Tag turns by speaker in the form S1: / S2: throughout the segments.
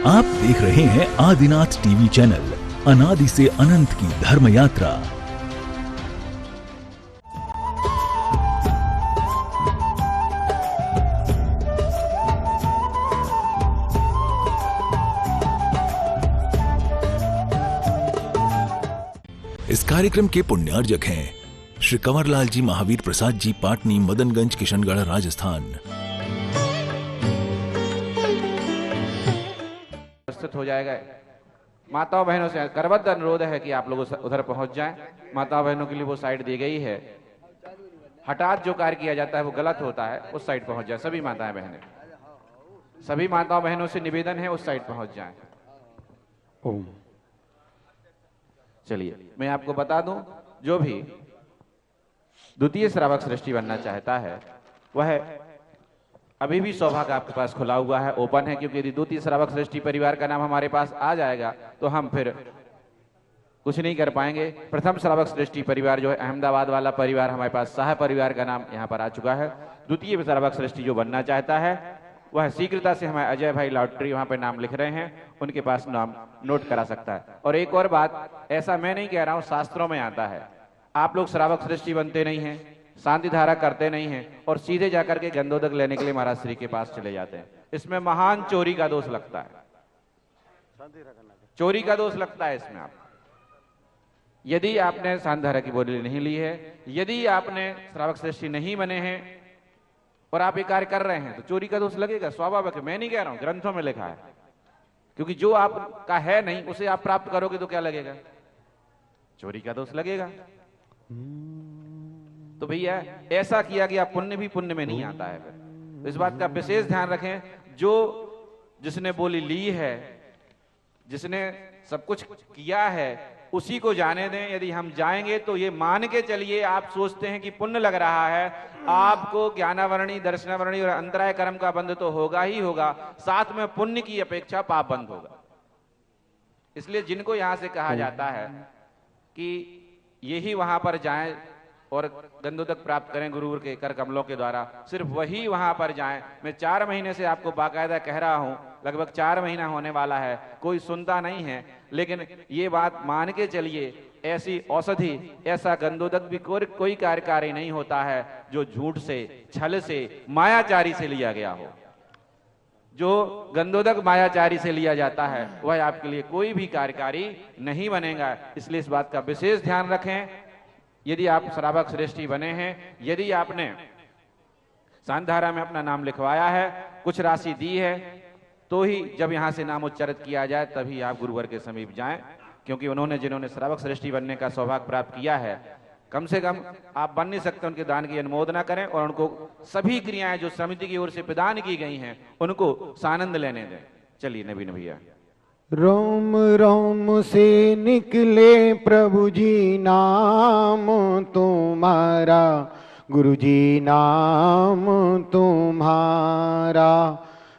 S1: आप देख रहे हैं आदिनाथ टीवी चैनल, अनादि से अनंत की धर्म यात्रा। इस कार्यक्रम के पुण्यार्जक हैं श्री कंवरलाल जी महावीर प्रसाद जी, पाटनी, मदनगंज, किशनगढ़, राजस्थान।
S2: हो जाएगा। माताओं बहनों से करबद्ध अनुरोध है कि आप लोग उधर पहुंच जाएं। माताओं बहनों के लिए वो साइड दी गई है। हठात जो कार्य किया जाता है वो गलत होता है, उस साइड पहुंच जाए। सभी माताएं बहनें, सभी माताओं बहनों से निवेदन है उस साइड पहुंच जाएं। ओम। चलिए मैं आपको बता दूं, जो भी द्वितीय श्रावक सृष्टि बनना चाहता है वह अभी भी सौभाग्य आपके पास खुला हुआ है, ओपन है। क्योंकि यदि द्वितीय श्रावक सृष्टि परिवार का नाम हमारे पास आ जाएगा तो हम फिर कुछ नहीं कर पाएंगे। प्रथम श्रावक सृष्टि परिवार जो है अहमदाबाद वाला परिवार, हमारे पास शाह परिवार का नाम यहाँ पर आ चुका है। द्वितीय श्रावक सृष्टि जो बनना चाहता है वह शीघ्रता से हमारे अजय भाई लॉटरी वहां पे नाम लिख रहे हैं, उनके पास नाम नोट करा सकता है। और एक और बात, ऐसा मैं नहीं कह रहा हूं, शास्त्रों में आता है। आप लोग श्रावक सृष्टि बनते नहीं हैं, शांति धारा करते नहीं हैं और सीधे जाकर के गंधोदक लेने के लिए महाराज श्री के पास चले जाते हैं। इसमें महान चोरी का दोष लगता है, चोरी का दोष लगता है इसमें। आप यदि आपने शांति धारा की बोली नहीं ली है, यदि आपने श्रावक सृष्टि नहीं बने हैं और आप ये कार्य कर रहे हैं तो चोरी का दोष लगेगा, स्वाभाविक है। मैं नहीं कह रहा हूं, ग्रंथों में लिखा है। क्योंकि जो आपका है नहीं उसे आप प्राप्त करोगे तो क्या लगेगा? चोरी का दोष लगेगा। तो भैया ऐसा किया गया पुण्य भी पुण्य में नहीं आता है। फिर तो इस बात का विशेष ध्यान रखें। जो जिसने बोली ली है, जिसने सब कुछ किया है, उसी को जाने दें। यदि हम जाएंगे तो ये मान के चलिए, आप सोचते हैं कि पुण्य लग रहा है, आपको ज्ञानावरणी, दर्शनावरणी और अंतराय कर्म का बंध तो होगा ही होगा, साथ में पुण्य की अपेक्षा पाप बंध होगा। इसलिए जिनको यहां से कहा जाता है कि यही वहां पर जाएं और गंधोदक प्राप्त करें गुरुवर के कर कमलों के द्वारा, सिर्फ वही वहां पर जाएं। मैं 4 महीने से आपको बाकायदा कह रहा हूं, लगभग 4 महीना होने वाला है, कोई सुनता नहीं है। लेकिन ये बात मान के चलिए, ऐसी औषधि, ऐसा गंधोदक भी कोई कार्यकारी नहीं होता है जो झूठ से, छल से, मायाचारी से लिया गया हो। जो गंधोदक मायाचारी से लिया जाता है वह आपके लिए कोई भी कार्यकारी नहीं बनेगा। इसलिए इस बात का विशेष ध्यान रखें। यदि आप श्रावक सृष्टि बने हैं, यदि आपने शांति धारा में अपना नाम लिखवाया है, कुछ राशि दी है, तो ही जब यहां से नाम उच्चारित किया जाए तभी आप गुरुवर के समीप जाएं। क्योंकि उन्होंने, जिन्होंने श्रावक सृष्टि बनने का सौभाग्य प्राप्त किया है, कम से कम आप बन नहीं सकते, उनके दान की अनुमोदना करें और उनको सभी क्रियाएं जो समिति की ओर से प्रदान की गई हैं उनको सानंद लेने दें। चलिए नवीन भैया।
S3: रोम रोम से निकले प्रभु जी नाम तुम्हारा, गुरु जी नाम तुम्हारा।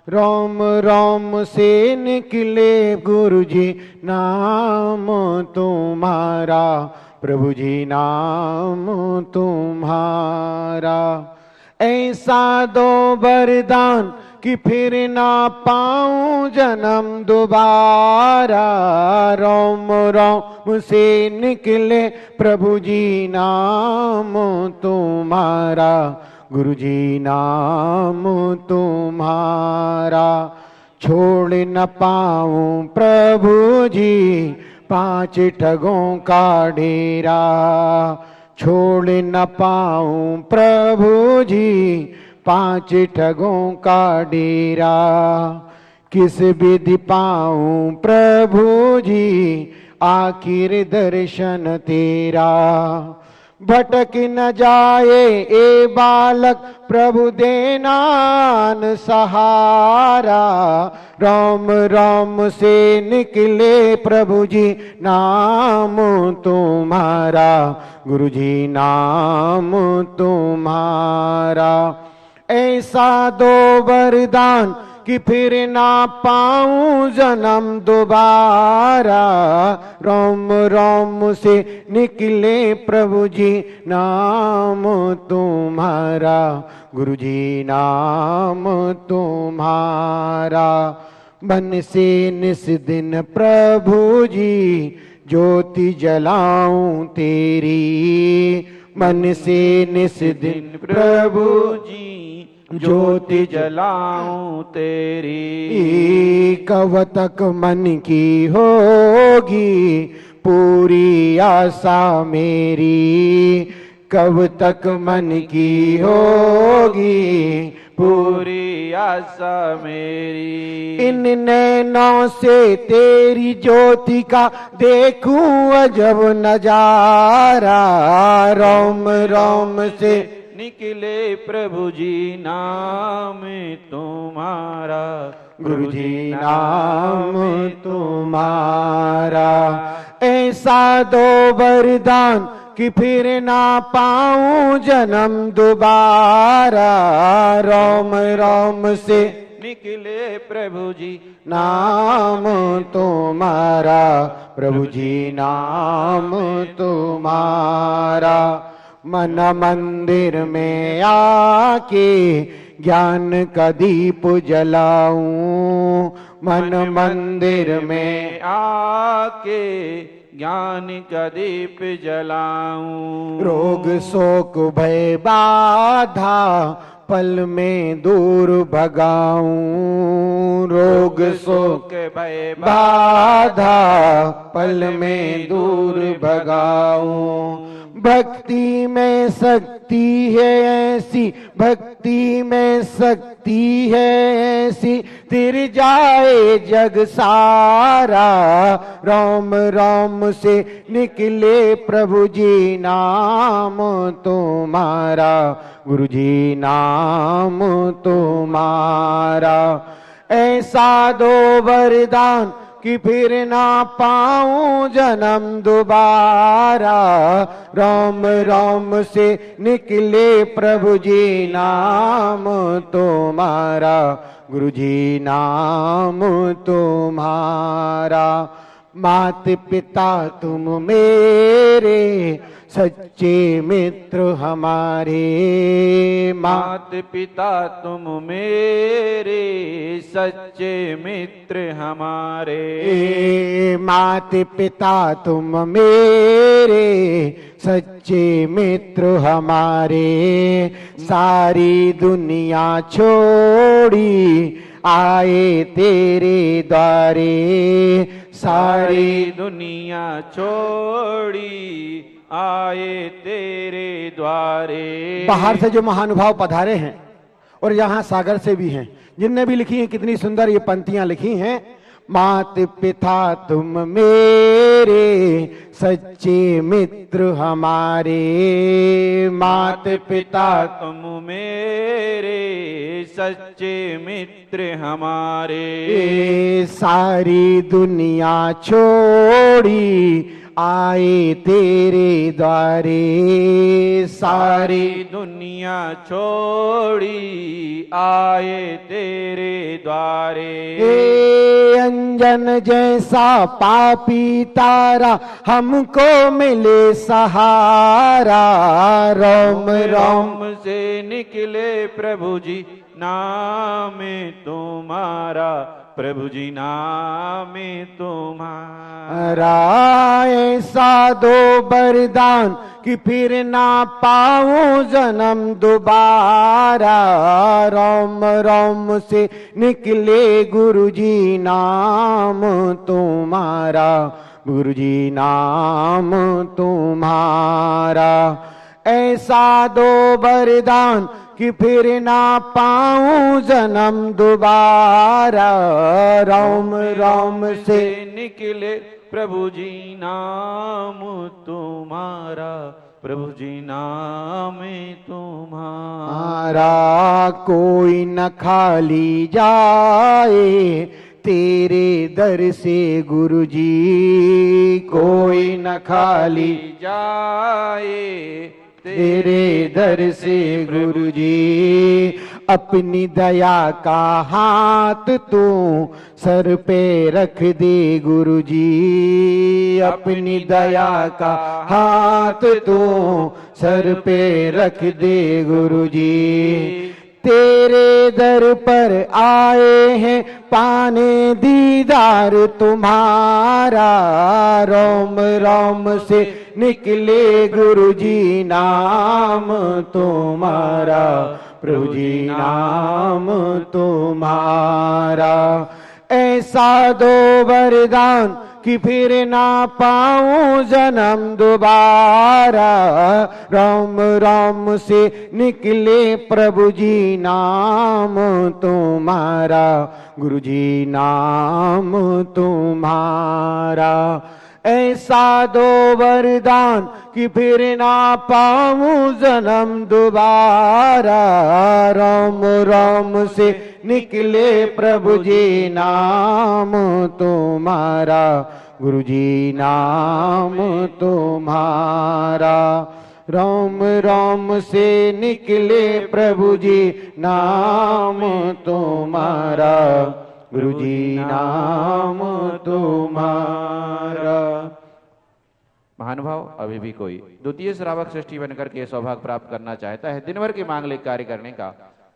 S3: रोम रोम से निकले गुरु जी नाम तुम्हारा, प्रभु जी नाम तुम्हारा। ऐसा दो वरदान कि फिर ना पाऊं जन्म दोबारा। रोम रोम से निकले प्रभु जी नाम तुम्हारा, गुरु जी नाम तुम्हारा। छोड़ न पाऊं प्रभु जी 5 ठगों का डेरा। छोड़ न पाऊं प्रभु जी 5 ठगों का डेरा। किस विधि पाऊं प्रभु जी आखिर दर्शन तेरा। भटक न जाए ए बालक प्रभु देनान सहारा। रोम रोम से निकले प्रभु जी नाम तुम्हारा, गुरु जी नाम तुम्हारा। ऐसा दो वरदान कि फिर ना पाऊं जन्म दोबारा। रोम रोम से निकले प्रभु जी नाम तुम्हारा, गुरु जी नाम तुम्हारा। मन से निस दिन प्रभु जी ज्योति जलाऊं तेरी, मन से निस दिन प्रभु
S2: जी ज्योति जलाऊं तेरी।
S3: कब तक मन की होगी पूरी आशा मेरी, कब तक मन की होगी
S2: पूरी आशा मेरी।
S3: इन नैनों से तेरी ज्योति का देखूं अजब नजारा, रोम रोम से
S2: निकले प्रभु जी नाम तुम्हारा,
S3: गुरु जी नाम तुम्हारा। ऐसा दो वरदान कि फिर ना पाऊं जन्म दोबारा, रोम रोम से
S2: निकले प्रभु जी
S3: नाम तुम्हारा, प्रभु जी नाम तुम्हारा। मन मंदिर में आके ज्ञान का दीप जलाऊं, मन मंदिर में
S2: आके ज्ञान का दीप जलाऊं।
S3: रोग शोक भय बाधा पल में दूर भगाऊं, रोग शोक
S2: भय
S3: बाधा पल में दूर भगाऊं। भक्ति में शक्ति है ऐसी, भक्ति में शक्ति है ऐसी, तिर जाए जग सारा, रोम रोम से निकले प्रभु जी नाम तुम्हारा, गुरु जी नाम तुम्हारा। ऐसा दो वरदान कि फिर ना पाऊं जन्म दोबारा, रोम रोम से निकले प्रभु जी नाम तुम्हारा, गुरु जी नाम तुम्हारा। मात पिता तुम मेरे सच्चे मित्र हमारे,
S2: मात पिता तुम मेरे सच्चे मित्र हमारे।
S3: मात पिता तुम मेरे सच्चे मित्र हमारे। सारी दुनिया छोड़ी आए तेरे द्वारे,
S2: सारी दुनिया छोड़ी आए तेरे द्वारे।
S3: बाहर से जो महानुभाव पधारे हैं और यहाँ सागर से भी हैं, जिनने भी लिखी हैं, कितनी सुंदर ये पंक्तियां लिखी हैं। मात पिता तुम मेरे सच्चे मित्र हमारे, मात पिता
S2: तुम मेरे सच्चे मित्र हमारे।
S3: सारी दुनिया छोड़ी आए तेरे द्वारे,
S2: सारी दुनिया छोड़ी आए तेरे द्वारे।
S3: अंजन जैसा पापी तारा हमको मिले सहारा, रोम रोम
S2: से निकले प्रभु जी नाम तुम्हारा, प्रभु जी नाम तुम्हारा।
S3: ऐसा दो वरदान कि फिर ना पाऊं जन्म दोबारा, रोम रोम से निकले गुरु जी नाम तुम्हारा, गुरु जी नाम तुम्हारा। ऐसा दो वरदान कि फिर ना पाऊं जन्म दोबारा, रोम रोम से
S2: निकले प्रभु जी नाम तुम्हारा, प्रभु जी नाम तुम्हारा।
S3: कोई न खाली जाए तेरे दर से गुरु जी, कोई न खाली
S2: जाए
S3: तेरे दर से गुरु जी। अपनी दया का हाथ तू सर पे रख दे गुरु जी, अपनी दया का हाथ तू सर पे रख दे गुरु जी। तेरे दर पर आए हैं पाने दीदार तुम्हारा। रोम रोम से निकले गुरु जी नाम तुम्हारा, प्रभु जी नाम तुम्हारा। ऐसा दो वरदान कि फिर ना पाऊं जन्म दोबारा। राम राम से निकले प्रभु जी नाम तुम्हारा, गुरु जी नाम तुम्हारा। ऐसा दो वरदान कि फिर ना पाऊं जन्म दोबारा। राम राम से निकले प्रभु जी नाम तुम्हारा, गुरु जी नाम तुम्हारा। राम राम से निकले प्रभु जी नाम तुम्हारा, गुरु जी नाम तुम्हारा।
S2: महानुभाव, अभी भी कोई द्वितीय श्रावक श्रेष्ठी बनकर के सौभाग्य प्राप्त करना चाहता है दिन भर के मांगलिक कार्य करने का,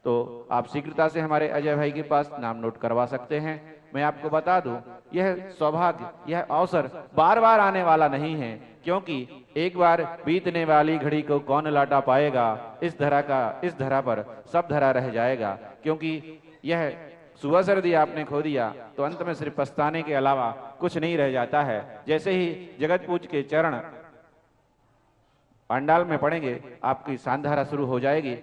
S2: तो आप शीघ्रता से हमारे अजय भाई के पास नाम नोट करवा सकते हैं। मैं आपको बता दूं, यह सौभाग्य, यह अवसर बार बार आने वाला नहीं है, क्योंकि एक बार बीतने वाली घड़ी को कौन लौटा पाएगा। इस धरा पर सब धरा रह जाएगा, क्योंकि यह सुबह सर्दी आपने खो दिया तो अंत में सिर्फ पछताने के अलावा कुछ नहीं रह जाता है। जैसे ही जगत पूज के चरण पंडाल में पड़ेंगे, आपकी सांधारा शुरू हो जाएगी।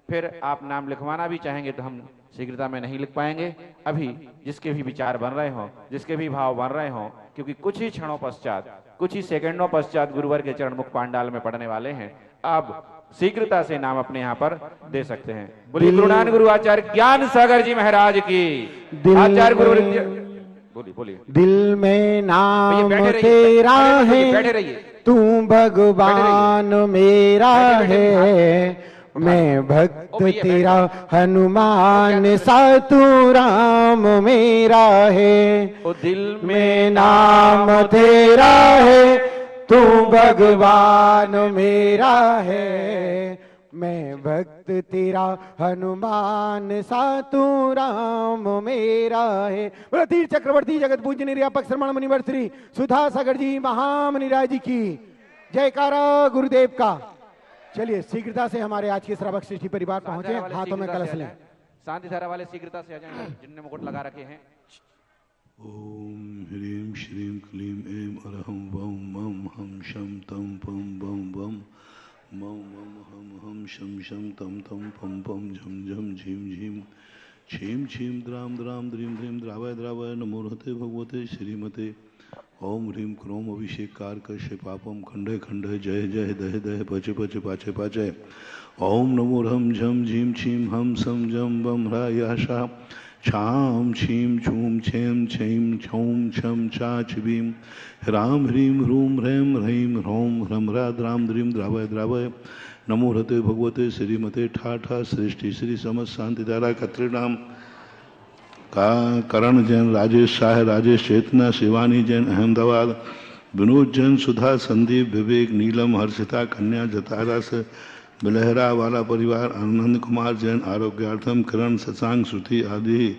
S2: फिर आप नाम लिखवाना भी चाहेंगे तो हम शीघ्रता में नहीं लिख पाएंगे। अभी जिसके भी विचार बन रहे हों, जिसके भी भाव बन रहे हों, क्योंकि कुछ ही क्षणों पश्चात, कुछ ही सेकंडों पश्चात गुरुवर के चरण मुख पांडाल में पड़ने वाले हैं। अब शीघ्रता से नाम अपने यहाँ पर दे सकते हैं। बोलिए गुरुनान गुरु आचार्य ज्ञान सागर जी महाराज की। आचार्य गुरु बोलिए बोलिए।
S3: दिल में नाम तेरा है,
S2: बैठे रहिए।
S3: तू भगवान मेरा है, मैं भक्त तेरा हनुमान सा तू राम मेरा है।
S2: दिल
S3: में नाम तेरा है, तू भगवान मेरा है, मैं भक्त तेरा हनुमान सा तू राम मेरा है। बोलो तीर चक्रवर्ती जगत पूज्य निर्यापक श्रमण मुनिवर श्री सुधा सागर जी महामुनिराज जी की जयकारा गुरुदेव का। चलिए शीघ्रता से हमारे आज के श्रावक श्रेष्ठी परिवार पहुंचे, हाथों में कलश लें।
S2: शांति धारा वाले शीघ्रता से आ जाएं, जिनने मुकुट लगा रखे हैं।
S4: ओम ह्रीं श्रीं क्लीं ऐं अरहं वं मं हम शम तम पम बम बम मं मम हम शम शम तम तम पम पम झम झम झीम झीम छीम छीम द्राम द्राम द्रीम द्रीम द्रावय द्रावय नमोहते भगवते श्रीमते। ओम ह्रीं क्रोम अभिषेक कार कश्य पापम खंडे खंडे जय जय दह दह पचे पचे पाचे पाचे। ओम नमो रम झम झीम छीम हम सम जम बम ह्रायाशा छाम छीम छूम छेम छीम छौम छम छा छिबीम ह्राम ह्रीं ह्रूम ह्रैम ह्रीं ह्रौम ह्रम ह्राद्राम द्रीम द्रावय द्रावय नमो हते भगवते श्रीमते ठाठा श्रेष्ठी श्री समस्त शांतिधारा कत्रिनाम का करण जैन, राजेश शाह, राजेश चेतना, शिवानी जैन अहमदाबाद, विनोद जैन, सुधा, संदीप, विवेक, नीलम, हर्षिता, कन्या, जतारस, बिलहरा वाला परिवार, आनंद कुमार जैन आरोग्यार्थम, किरण, शशांक, श्रुति आदि,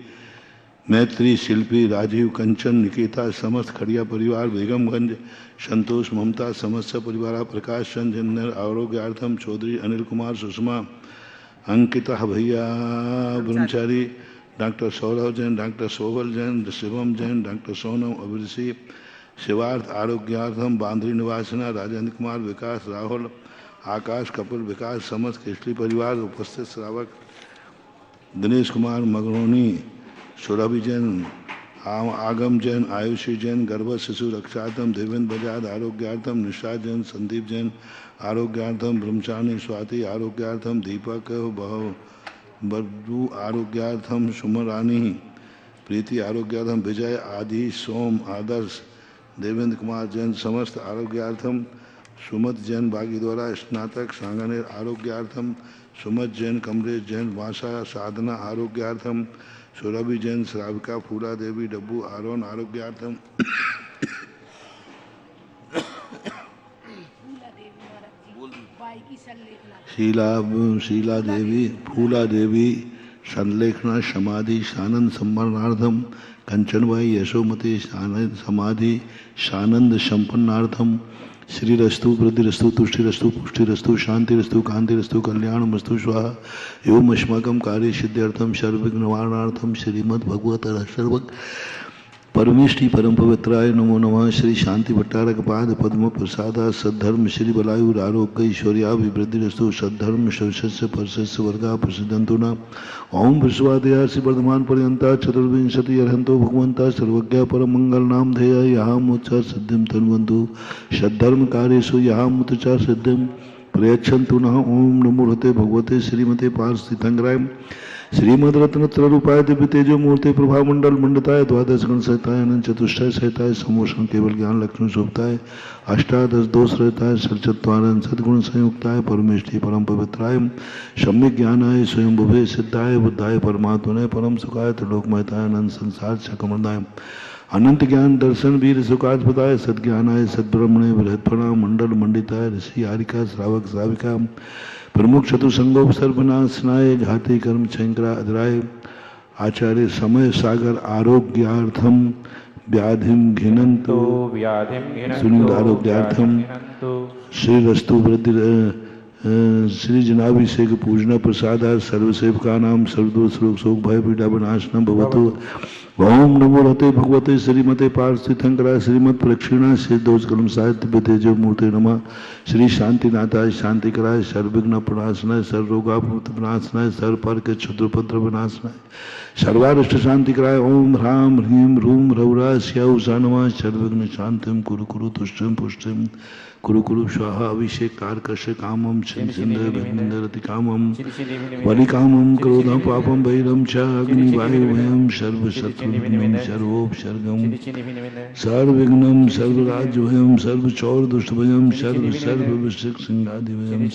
S4: मैत्री, शिल्पी, राजीव, कंचन, निकेता, समस्त खड़िया परिवार, बेगमगंज, संतोष, ममता, समस्त परिवार, प्रकाश चंद जैन आरोग्यार्थम, चौधरी अनिल कुमार, सुषमा, अंकिता भैया Brahmachari, doctor Saurabh Jain, doctor Sohal Jain, Shivam Jain, doctor Sonam Abhishi, शिवार्थ आरोग्यार्थम, बांद्री निवासिना, राजेंद्र कुमार, विकास, राहुल, आकाश, कपिल, विकास, समस्त केसरी परिवार, उपस्थित श्रावक दिनेश कुमार मगरोनी, सुरभि जैन, आगम जैन, आयुषी जैन, गर्भ शिशु रक्षार्थम, देवेंद्र बजाज आरोग्यार्थम, निशा जैन, संदीप जैन आरोग्यार्थम, ब्रह्मचारी स्वाति आरोग्यार्थम, दीपक बद्दू आरोग्यार्थम, सुमन रानी, प्रीति आरोग्यार्थम, विजय आदि, सोम, आदर्श, देवेंद्र कुमार जैन समस्त आरोग्यार्थम, सुमत जैन बागी द्वारा स्नातक सांगनेर आरोग्यार्थम, सुमत जैन, कमलेश जैन, वासा साधना आरोग्यार्थम, सुरभि जैन, श्राविका, फूला देवी, डब्बू आरोन आरोग्यार्थम, शीला देवी, फूला देवी, संलेखना समाधि शानंद सम्मानार्थम कंचनबाई यशोमती शानंद समाधि शानंद संपन्नार्थम श्रीरस्तु वृद्धिरस्तु तुष्टिरस्तु पुष्टिरस्तु शांतिरस्तु कांतिरस्तु कल्याणमस्तु स्वाहा एवं अस्माकं कार्य सिद्ध्यर्थम सर्वविघ्न निवारणार्थम श्रीमद् भगवत सर्व परमेष्टि परम पवित्राय नमो नमः। श्री शांति भट्टारक पाद पद्म प्रसादा सद्धर्म श्री बलायुर आरोग्य ऐश्वर्याभिवृद्धिरस्तु सद्धर्म शस्य परस्य वर्गा प्रसिद्धंतु न ओम विश्वादया श्री वर्धमान पर्यंता चतुर्विंशति अर्हंतो भगवंता सर्वज्ञ परम मंगल नाम धेय यहाँ मुच्चा सिद्धिम तन्वन्तु सद्धर्म कार्येषु यहाँ मुच्चा सिद्धिम प्रयच्छन्तु नः। ओम नमो हते भगवते श्रीमते पार्थितंगराय श्रीमद रत्नत्र रूपाय दिव्य तेजो मूर्ति प्रभा मंडल मंडताय द्वादश गण सहिताय अनंत चतुष्टय सहिताय समोषण केवल ज्ञान लक्ष्मण शोभताय अष्टादश दोष रहताय सरचत्वारन सद्गुण संयुक्ताय परमेष्टि परम पवित्राय सम्यक ज्ञानाय स्वयं भुवे सिद्धाय बुद्धाय परमात्मने परम सुखाय त्रिलोकमयताय अनंत संसार चक्रमदाय अनंत ज्ञान दर्शन वीर सुखास्पदाय सद्ज्ञानाय सद्ब्रह्मणे बृहत्फणा मंडल मंडिताय ऋषि हारिका श्रावक श्राविका प्रमुख चतुसंगोप सर्वनाशनाय घाती कर्म शंकरा अधराय आचार्य समय सागर आरोग्यार्थम व्याधिम घिनंतो सुनिंद आरोग्यार्थम श्रीरस्तु वृद्धि श्री जनाभिषेक पूजना प्रसादा सर्वसेवका नाम सर्वदोष रोग शोक भय पीड़ा विनाशनम भवतु। ओम नमो रते भगवते श्रीमते पार्थितंकराय श्रीमद प्रक्षिणा श्री दोष कलम साहित्य तेजो मूर्ति नमः। श्री शांतिनाथाय शांतिकराय सर्वविघ्न प्रणाशनाय सर्वरोगापुत विनाशनाय सर्वपर के क्षुद्रपद्र विनाशनाय सर्वारिष्ट शांतिकराय ओम ह्राम ह्रीम रूम रौरा स्याउषा नमः। सर्वविघ्न शांतिम कुरु कुरु तुष्टिम पुष्टिम कुरु कुरु स्वाहा अभिषेक कारकश कामम छिंदरति कामम बलि कामम क्रोधम पापम वैरम च अग्नि वायुभयम सर्व शत्रुघ्नम सर्वोपसर्गम सर्वविघ्नम सर्वराज्यभयम सर्व चौर दुष्टभयम सर्व सर्व विषिक सिंहादिभयम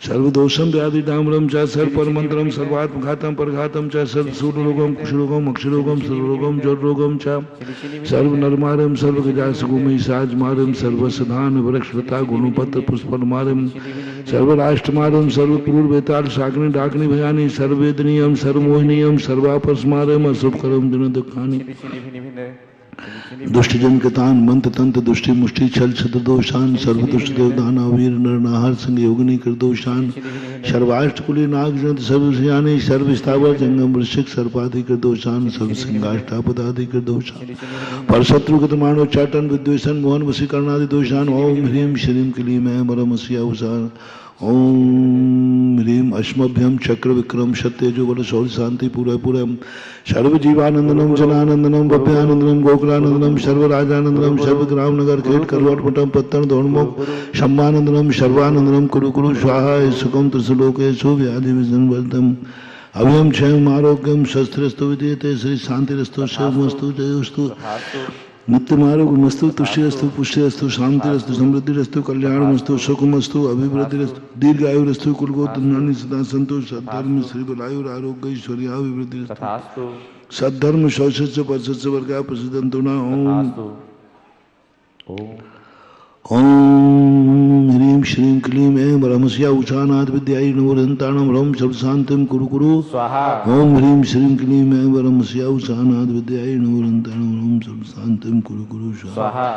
S4: सर्वदोषम व्याधि डामरम च सर्वपरमंत्रम सर्वात्मघातम परघातम च सर्वसूररोगम कुष्ठरोगम अक्षरोगम सर्वरोगम ज्वररोगम च सर्वनरमारम सर्वगजासुगुमहिषाजमारम सर्वसधान वृक्षलता गुणपत्र पुष्पलमारम सर्वराष्ट्रमारम सर्वपूर्वेताल शाग्नि डाग्नि भयानि सर्ववेदनीयम सर्वमोहनीयम सर्वापस्मारम अशुभकरम दिन दुखानि दुष्टजन कतान मंत्र तंत्र दुष्टि मुष्टि छल छत्र दोषान सर्वदुष्ट देवदाना वीर नरनाहर संग योगिनी कर दोषान सर्वाष्ट कुली नाग जंत सर्वयानी सर्व स्थावर जंगम वृश्चिक सर्पादि कर दोषान सर्व सिंगाष्टापदादि कर दोषान पर शत्रु गतमानो चाटन विद्वेषण मोहन वशीकरणादि दोषान ओम ह्रीम श्रीम क्लीम मरमस्या उषान ओम ह्रीम अश्मभ्यम चक्र विक्रम सत्यजो बल शौर्य शांति पूरा पूरम सर्व जीवानंदनम जनानंदनम भव्यानंदनम गोकुलानंदनम सर्व राजानंदनम सर्व ग्राम नगर खेट करवट मठम पत्तन धोणमुख शम्मानंदनम सर्वानंदनम कुरु कुरु स्वाहा सुखम त्रिशलोकेषु व्याधि विजनवर्तम अभयम क्षयम आरोग्यम शस्त्रस्तु विद्यते श्री शांतिरस्तु शिवमस्तु जयोस्तु नित्यमारोग्यमस्तु तुष्टिरस्तु पुष्टिरस्तु शांतिरस्तु समृद्धिरस्तु कल्याणमस्तु सुखमस्तु अभिवृद्धिरस्तु दीर्घायुरस्तु कुलगोत्रज्ञानी सदा संतु सद्धर्म श्री बलायुर आरोग्य ऐश्वर्याभिवृद्धिरस्तु सद्धर्म शौचस्य परस्य वर्गा प्रसिद्धंतु न। ओम ह्रीं श्रीं क्लीं ऐं ब्रह्मस्या उषानाथ विद्याय नवरन्ताणं ह्रौं सर्वशान्तिं कुरु कुरु स्वाहा। ओम ह्रीं श्रीं क्लीं ऐं ब्रह्मस्या उषानाथ विद्याय नवरन्ताणं ह्रौं सर्वशान्तिं कुरु कुरु स्वाहा।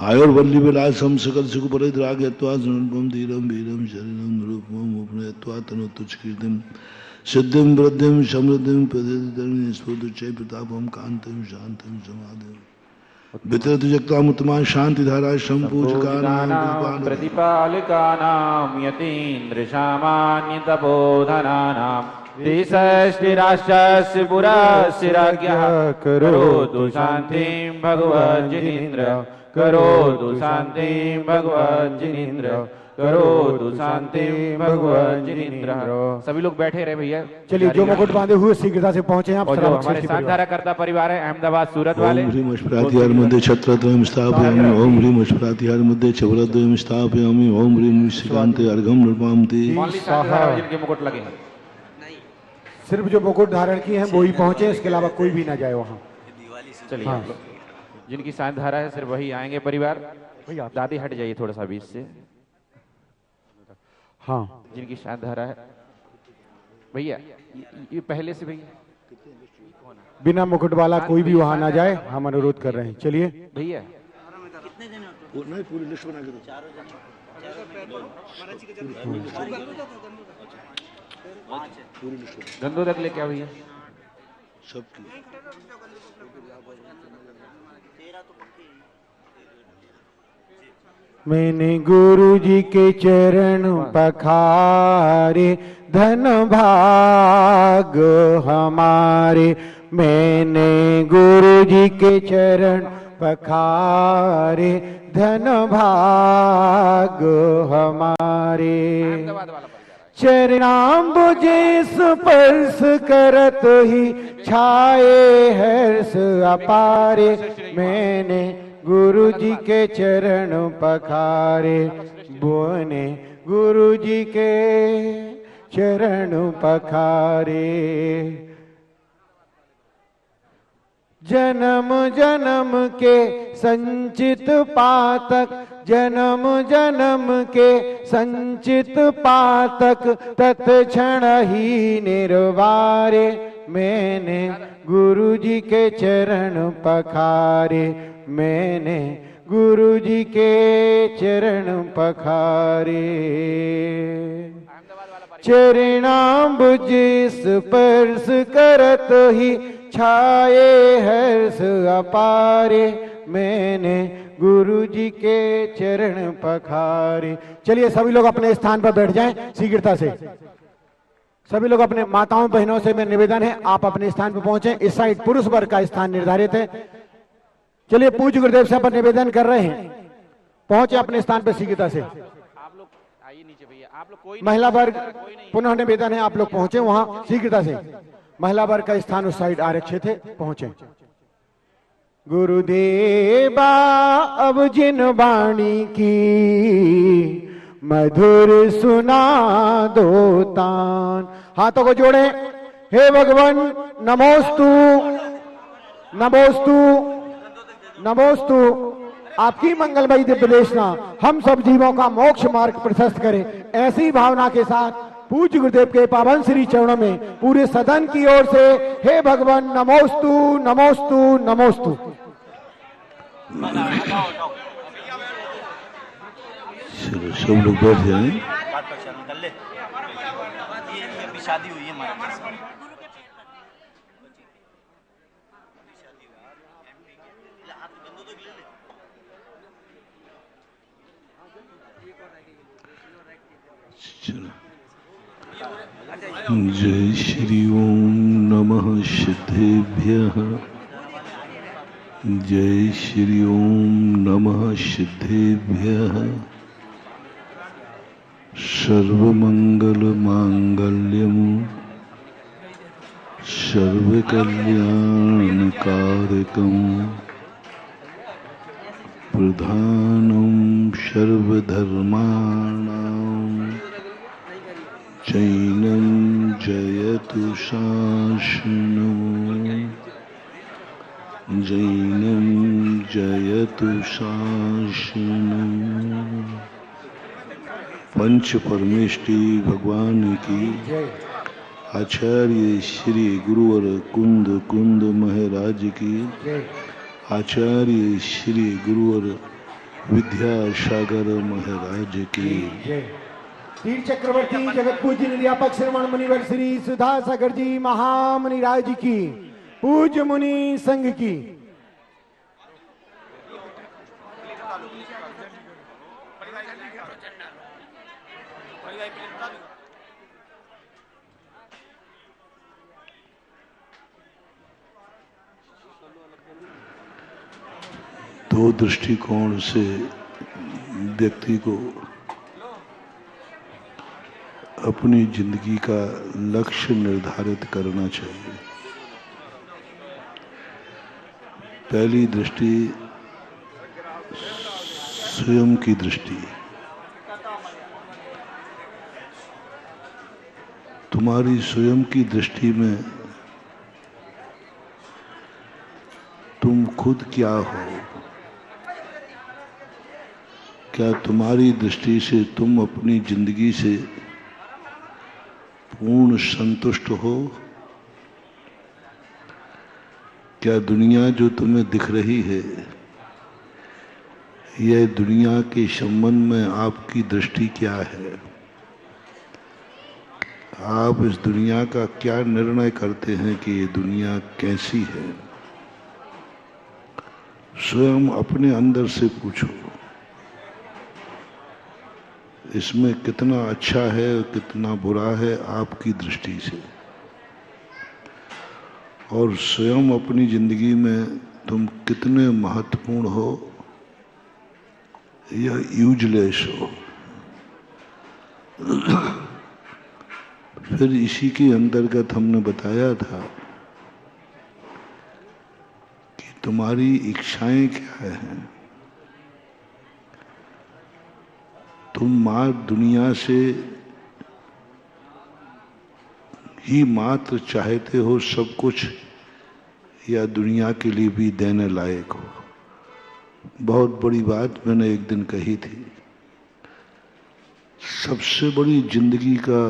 S4: आयुर्वल्ली विलासं सकल सुख परिद्राग्यत्वा सुनल्पं धीरं वीरं शरीरं रूपं उपनयत्वा तनोतुच्कीर्तिं सिद्धिं वृद्धिं समृद्धिं प्रदितरणि स्फुर्दुच्चै प्रतापं कान्तिं शान्तिं समाधिं वितरतु जगतामुत्तमा शांतिधारा संपूजकानां
S2: प्रतिपालकानां यतीन्द्रसामान्यतपोधनानां देशस्थिराश्च पुरस्य राज्ञः करोतु शान्तिं भगवज्जिनेन्द्र करोतु शान्तिं भगवज्जिनेन्द्र करोतु शान्तिं भगवज्जिनेन्द्र। सभी लोग बैठे रहे भैया।
S3: चलिए जो मुकुट बांधे हुए शीघ्रता से पहुंचे आप।
S2: और जो हमारे शानदार करता परिवार है अहमदाबाद सूरत वाले
S4: ओम ह्रीं अश्वराधिहार मध्ये छत्रद्वयं स्थापयामि ओम ह्रीं अश्वराधिहार मध्ये चवरद्वयं स्थापयामि ओम ह्रीं विश्वकान्ते अर्घं नृपामति।
S2: जिनके मुकुट लगे हैं
S3: सिर्फ जो मुकुट धारण किए हैं वो ही पहुंचे, इसके अलावा कोई भी ना जाए वहाँ।
S2: चलिए आप लोग जिनकी शानधारा है सिर्फ वही आएंगे परिवार। दादी हट जाइए थोड़ा सा बीच से। हाँ जिनकी शानधारा है भैया ये पहले से भैया
S3: बिना मुकुट वाला कोई भी वहां ना जाए, हम अनुरोध कर रहे हैं। चलिए
S2: भैया
S4: नहीं पूरी लिस्ट बना के दो। पूरी लिस्ट
S2: गंदोदक लेके आओ भैया।
S4: सबकी
S3: मैंने गुरु जी के चरण पखारे, धन भाग हमारे। मैंने गुरु जी के चरण पखारे, धन भाग हमारे। चरणाम्बुजे स्पर्श करत ही छाए हर्ष अपारे। मैंने गुरु जी के चरण पखारे, बोने गुरु जी के चरण पखारे। जन्म जन्म के संचित पातक, जन्म जन्म के संचित पातक, तत्क्षण ही निर्वारे। मैंने गुरु जी के चरण पखारे, मैंने गुरु जी के चरण पखारे। चरणाम्बुज स्पर्श करत ही छाए हर्ष अपारे। मैंने गुरु जी के चरण पखारे। चलिए सभी लोग अपने स्थान पर बैठ जाएं शीघ्रता से। सभी लोग अपने माताओं बहनों से मेरा निवेदन है, आप अपने स्थान पर पहुंचे। इस साइड पुरुष वर्ग का स्थान निर्धारित है। चलिए पूज्य गुरुदेव से अपन निवेदन कर रहे हैं, पहुंचे अपने स्थान पर शीघ्रता से।
S2: आप लोग आइए नीचे भैया, आप लोग कोई
S3: महिला वर्ग पुनः निवेदन है, आप लोग पहुंचे वहां शीघ्रता से। महिला वर्ग का स्थान उस साइड आरक्षित है, पहुंचे। गुरुदेवा अब जिन वाणी की मधुर सुना दो तान। हाथों को जोड़े। हे भगवान नमोस्तु नमोस्तु नमोस्तु। आपकी मंगलमयी दिव्य देशना हम सब जीवों का मोक्ष मार्ग प्रशस्त करे। ऐसी भावना के साथ पूज्य गुरुदेव के पावन श्री चरणों में पूरे सदन की ओर से हे भगवान नमोस्तु नमोस्तु नमोस्तु।
S4: चलो सब लोग बैठ जाएं।
S5: शादी हुई है हमारे
S4: चलो जय श्री ओम नमः सिद्धेभ्यः। जय श्री ओम नमः सिद्धेभ्यः। सर्वमंगल मांगल्यम सर्वकल्याणकारकम प्रधानम सर्वधर्माणां चैनं जयतु शासनम्। जैनं जयतु शासनम्। पंच परमेष्टि भगवान की, आचार्य श्री गुरुवर कुंद कुंद महाराज की, आचार्य श्री गुरुवर विद्यासागर महाराज की।
S3: तीर चक्रवर्ती जगत पूज्य निर्यापक श्रवण मुनिवर श्री सुधा सागर जी महामुनि राज की, पूज्य मुनि संघ की।
S4: दो दृष्टिकोण से व्यक्ति को अपनी जिंदगी का लक्ष्य निर्धारित करना चाहिए। पहली दृष्टि स्वयं की दृष्टि। तुम्हारी स्वयं की दृष्टि में तुम खुद क्या हो? क्या तुम्हारी दृष्टि से तुम अपनी जिंदगी से पूर्ण संतुष्ट हो? क्या दुनिया जो तुम्हें दिख रही है, यह दुनिया के संबंध में आपकी दृष्टि क्या है? आप इस दुनिया का क्या निर्णय करते हैं कि ये दुनिया कैसी है? स्वयं अपने अंदर से पूछो, इसमें कितना अच्छा है और कितना बुरा है आपकी दृष्टि से। और स्वयं अपनी जिंदगी में तुम कितने महत्वपूर्ण हो या यूजलेस हो। फिर इसी के अंतर्गत हमने बताया था कि तुम्हारी इच्छाएं क्या हैं। तुम माँ दुनिया से ही मात्र चाहते हो सब कुछ, या दुनिया के लिए भी देने लायक हो? बहुत बड़ी बात मैंने एक दिन कही थी। सबसे बड़ी जिंदगी का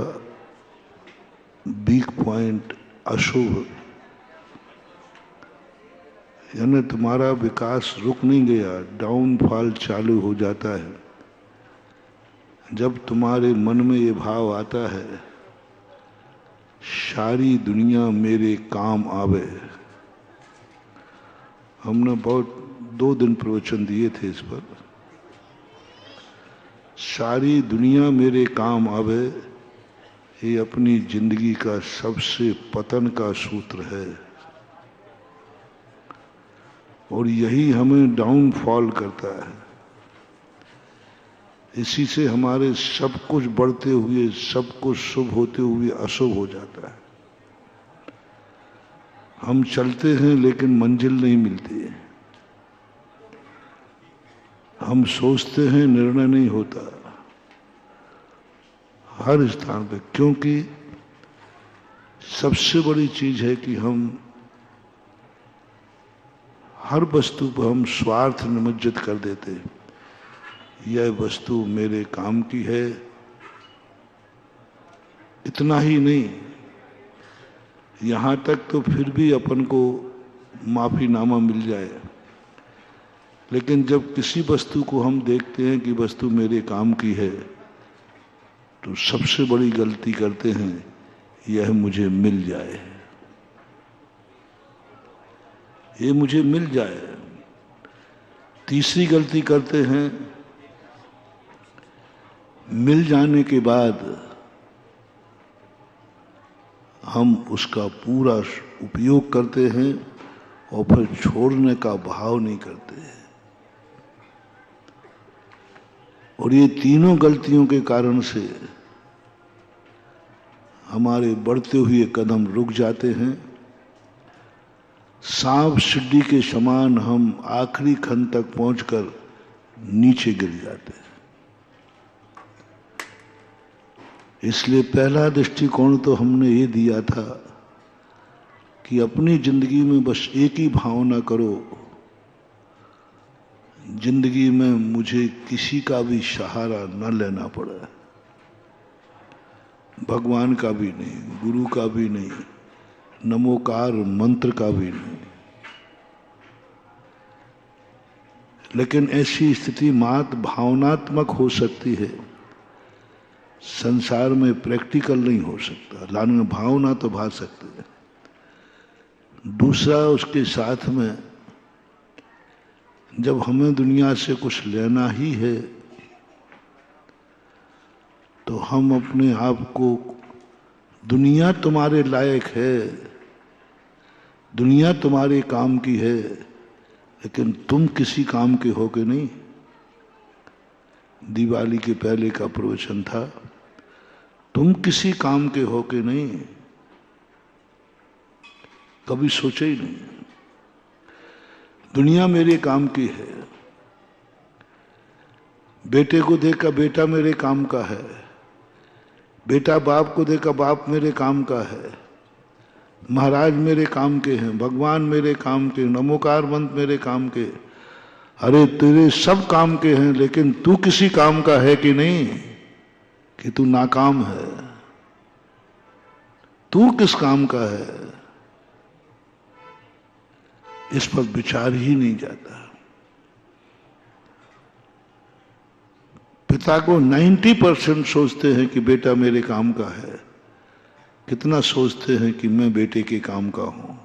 S4: वीक पॉइंट अशुभ, यानी तुम्हारा विकास रुक नहीं गया, डाउनफॉल चालू हो जाता है जब तुम्हारे मन में ये भाव आता है, सारी दुनिया मेरे काम आवे। हमने बहुत 2 दिन प्रवचन दिए थे इस पर। सारी दुनिया मेरे काम आवे, ये अपनी जिंदगी का सबसे पतन का सूत्र है और यही हमें डाउनफॉल करता है। इसी से हमारे सब कुछ बढ़ते हुए, सब कुछ शुभ होते हुए अशुभ हो जाता है। हम चलते हैं लेकिन मंजिल नहीं मिलती है। हम सोचते हैं, निर्णय नहीं होता हर स्थान पे, क्योंकि सबसे बड़ी चीज है कि हम हर वस्तु पर हम स्वार्थ निमज्जित कर देते हैं। यह वस्तु मेरे काम की है, इतना ही नहीं, यहां तक तो फिर भी अपन को माफीनामा मिल जाए। लेकिन जब किसी वस्तु को हम देखते हैं कि वस्तु मेरे काम की है, तो सबसे बड़ी गलती करते हैं, यह मुझे मिल जाए, ये मुझे मिल जाए। तीसरी गलती करते हैं, मिल जाने के बाद हम उसका पूरा उपयोग करते हैं और फिर छोड़ने का भाव नहीं करते हैं। और ये तीनों गलतियों के कारण से हमारे बढ़ते हुए कदम रुक जाते हैं। सांप सीढ़ी के समान हम आखिरी खंड तक पहुंचकर नीचे गिर जाते हैं। इसलिए पहला दृष्टिकोण तो हमने ये दिया था कि अपनी जिंदगी में बस एक ही भावना करो, जिंदगी में मुझे किसी का भी सहारा न लेना पड़े, भगवान का भी नहीं, गुरु का भी नहीं, नमोकार मंत्र का भी नहीं। लेकिन ऐसी स्थिति मात्र भावनात्मक हो सकती है, संसार में प्रैक्टिकल नहीं हो सकता। लाने भावना तो भा सकते हैं। दूसरा, उसके साथ में जब हमें दुनिया से कुछ लेना ही है, तो हम अपने आप को, दुनिया तुम्हारे लायक है, दुनिया तुम्हारे काम की है, लेकिन तुम किसी काम के हो के नहीं। दिवाली के पहले का प्रवचन था, तुम किसी काम के हो के नहीं, कभी सोचे ही नहीं। दुनिया मेरे काम की है। बेटे को देखा बेटा मेरे काम का है, बेटा बाप को देखा बाप मेरे काम का है, महाराज मेरे काम के हैं, भगवान मेरे काम के, नमोकार मंत्र मेरे काम के। अरे तेरे सब काम के हैं, लेकिन तू किसी काम का है कि नहीं, कि तू नाकाम है। तू किस काम का है, इस पर विचार ही नहीं जाता। पिता को 90% सोचते हैं कि बेटा मेरे काम का है, कितना सोचते हैं कि मैं बेटे के काम का हूं।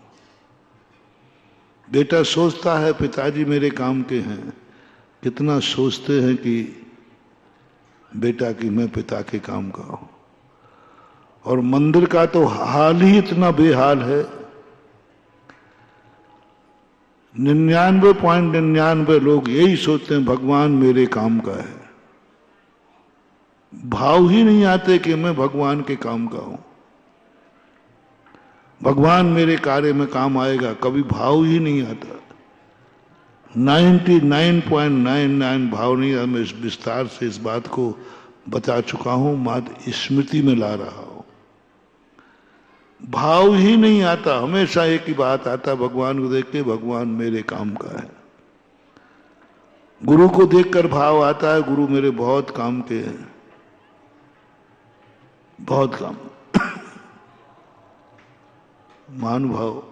S4: बेटा सोचता है पिताजी मेरे काम के हैं, कितना सोचते हैं कि बेटा की मैं पिता के काम का हूं। और मंदिर का तो हाल ही इतना बेहाल है, 99.99 लोग यही सोचते हैं भगवान मेरे काम का है। भाव ही नहीं आते कि मैं भगवान के काम का हूं, भगवान मेरे कार्य में काम आएगा, कभी भाव ही नहीं आता। 99.99 भाव नहीं आता। मैं इस विस्तार से इस बात को बता चुका हूं, मात्र स्मृति में ला रहा हूं। भाव ही नहीं आता, हमेशा एक ही बात आता, भगवान को देख के भगवान मेरे काम का है। गुरु को देखकर भाव आता है, गुरु मेरे बहुत काम के हैं, बहुत काम। महानुभाव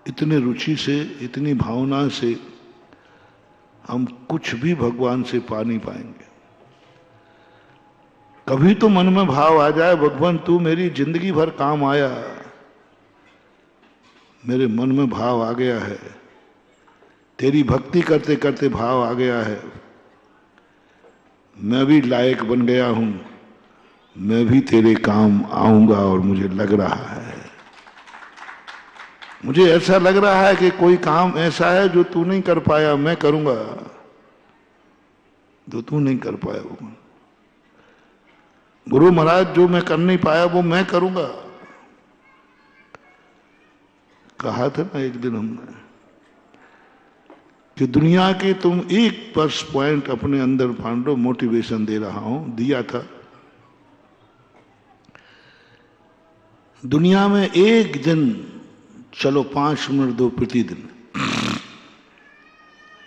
S4: इतने रुचि से, इतनी भावना से हम कुछ भी भगवान से पा नहीं पाएंगे। कभी तो मन में भाव आ जाए, भगवान तू मेरी जिंदगी भर काम आया, मेरे मन में भाव आ गया है, तेरी भक्ति करते करते भाव आ गया है, मैं भी लायक बन गया हूं, मैं भी तेरे काम आऊंगा। और मुझे लग रहा है, मुझे ऐसा लग रहा है कि कोई काम ऐसा है जो तू नहीं कर पाया, मैं करूंगा, जो तू नहीं कर पाया वो। गुरु महाराज जो मैं कर नहीं पाया वो मैं करूंगा। कहा था ना एक दिन हमने कि दुनिया के तुम 1 पॉइंट अपने अंदर फांड लो, मोटिवेशन दे रहा हूं, दिया था। दुनिया में एक दिन चलो 5 मिनट दो प्रतिदिन,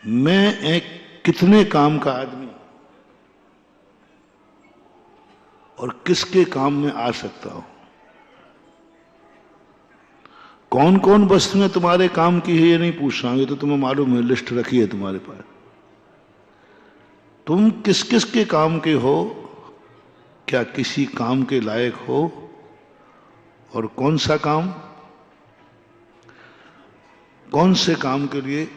S4: मैं एक कितने काम का आदमी और किसके काम में आ सकता हूं। कौन कौन वस्तुएं तुम्हारे काम की है ये नहीं पूछ रहा हूं, ये तो तुम्हें मालूम है, लिस्ट रखी है तुम्हारे पास। तुम किस किस के काम के हो, क्या किसी काम के लायक हो, और कौन सा काम, कौन से काम के लिए।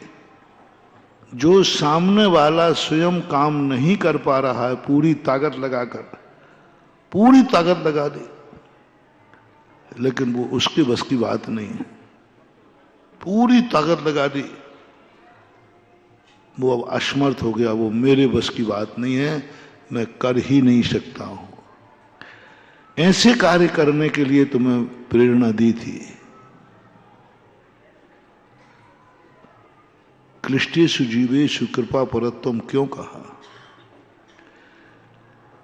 S4: जो सामने वाला स्वयं काम नहीं कर पा रहा है, पूरी ताकत लगाकर, पूरी ताकत लगा दी, लेकिन वो उसके बस की बात नहीं है, पूरी ताकत लगा दी, वो अब असमर्थ हो गया, वो मेरे बस की बात नहीं है, मैं कर ही नहीं सकता हूं। ऐसे कार्य करने के लिए तुम्हें प्रेरणा दी थी। क्लिष्टेषु जीवेषु कृपा परत्वम क्यों कहा?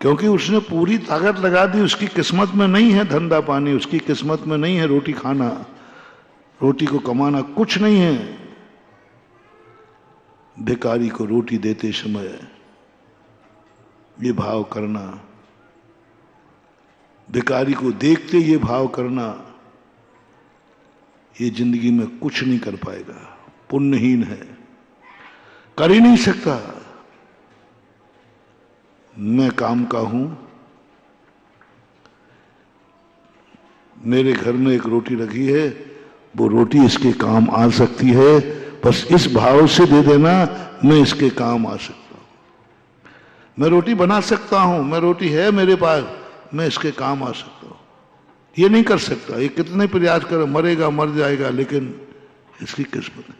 S4: क्योंकि उसने पूरी ताकत लगा दी, उसकी किस्मत में नहीं है धंधा पानी, उसकी किस्मत में नहीं है रोटी खाना, रोटी को कमाना, कुछ नहीं है। भिखारी को रोटी देते समय ये भाव करना, भिखारी को देखते ये भाव करना, ये जिंदगी में कुछ नहीं कर पाएगा, पुण्यहीन है, कर ही नहीं सकता। मैं काम का हूं, मेरे घर में एक रोटी रखी है, वो रोटी इसके काम आ सकती है, बस इस भाव से दे देना, मैं इसके काम आ सकता हूं। मैं रोटी बना सकता हूं, मैं रोटी है मेरे पास, मैं इसके काम आ सकता हूं। ये नहीं कर सकता, ये कितने प्रयास करे, मरेगा मर जाएगा, लेकिन इसकी किस्मत है।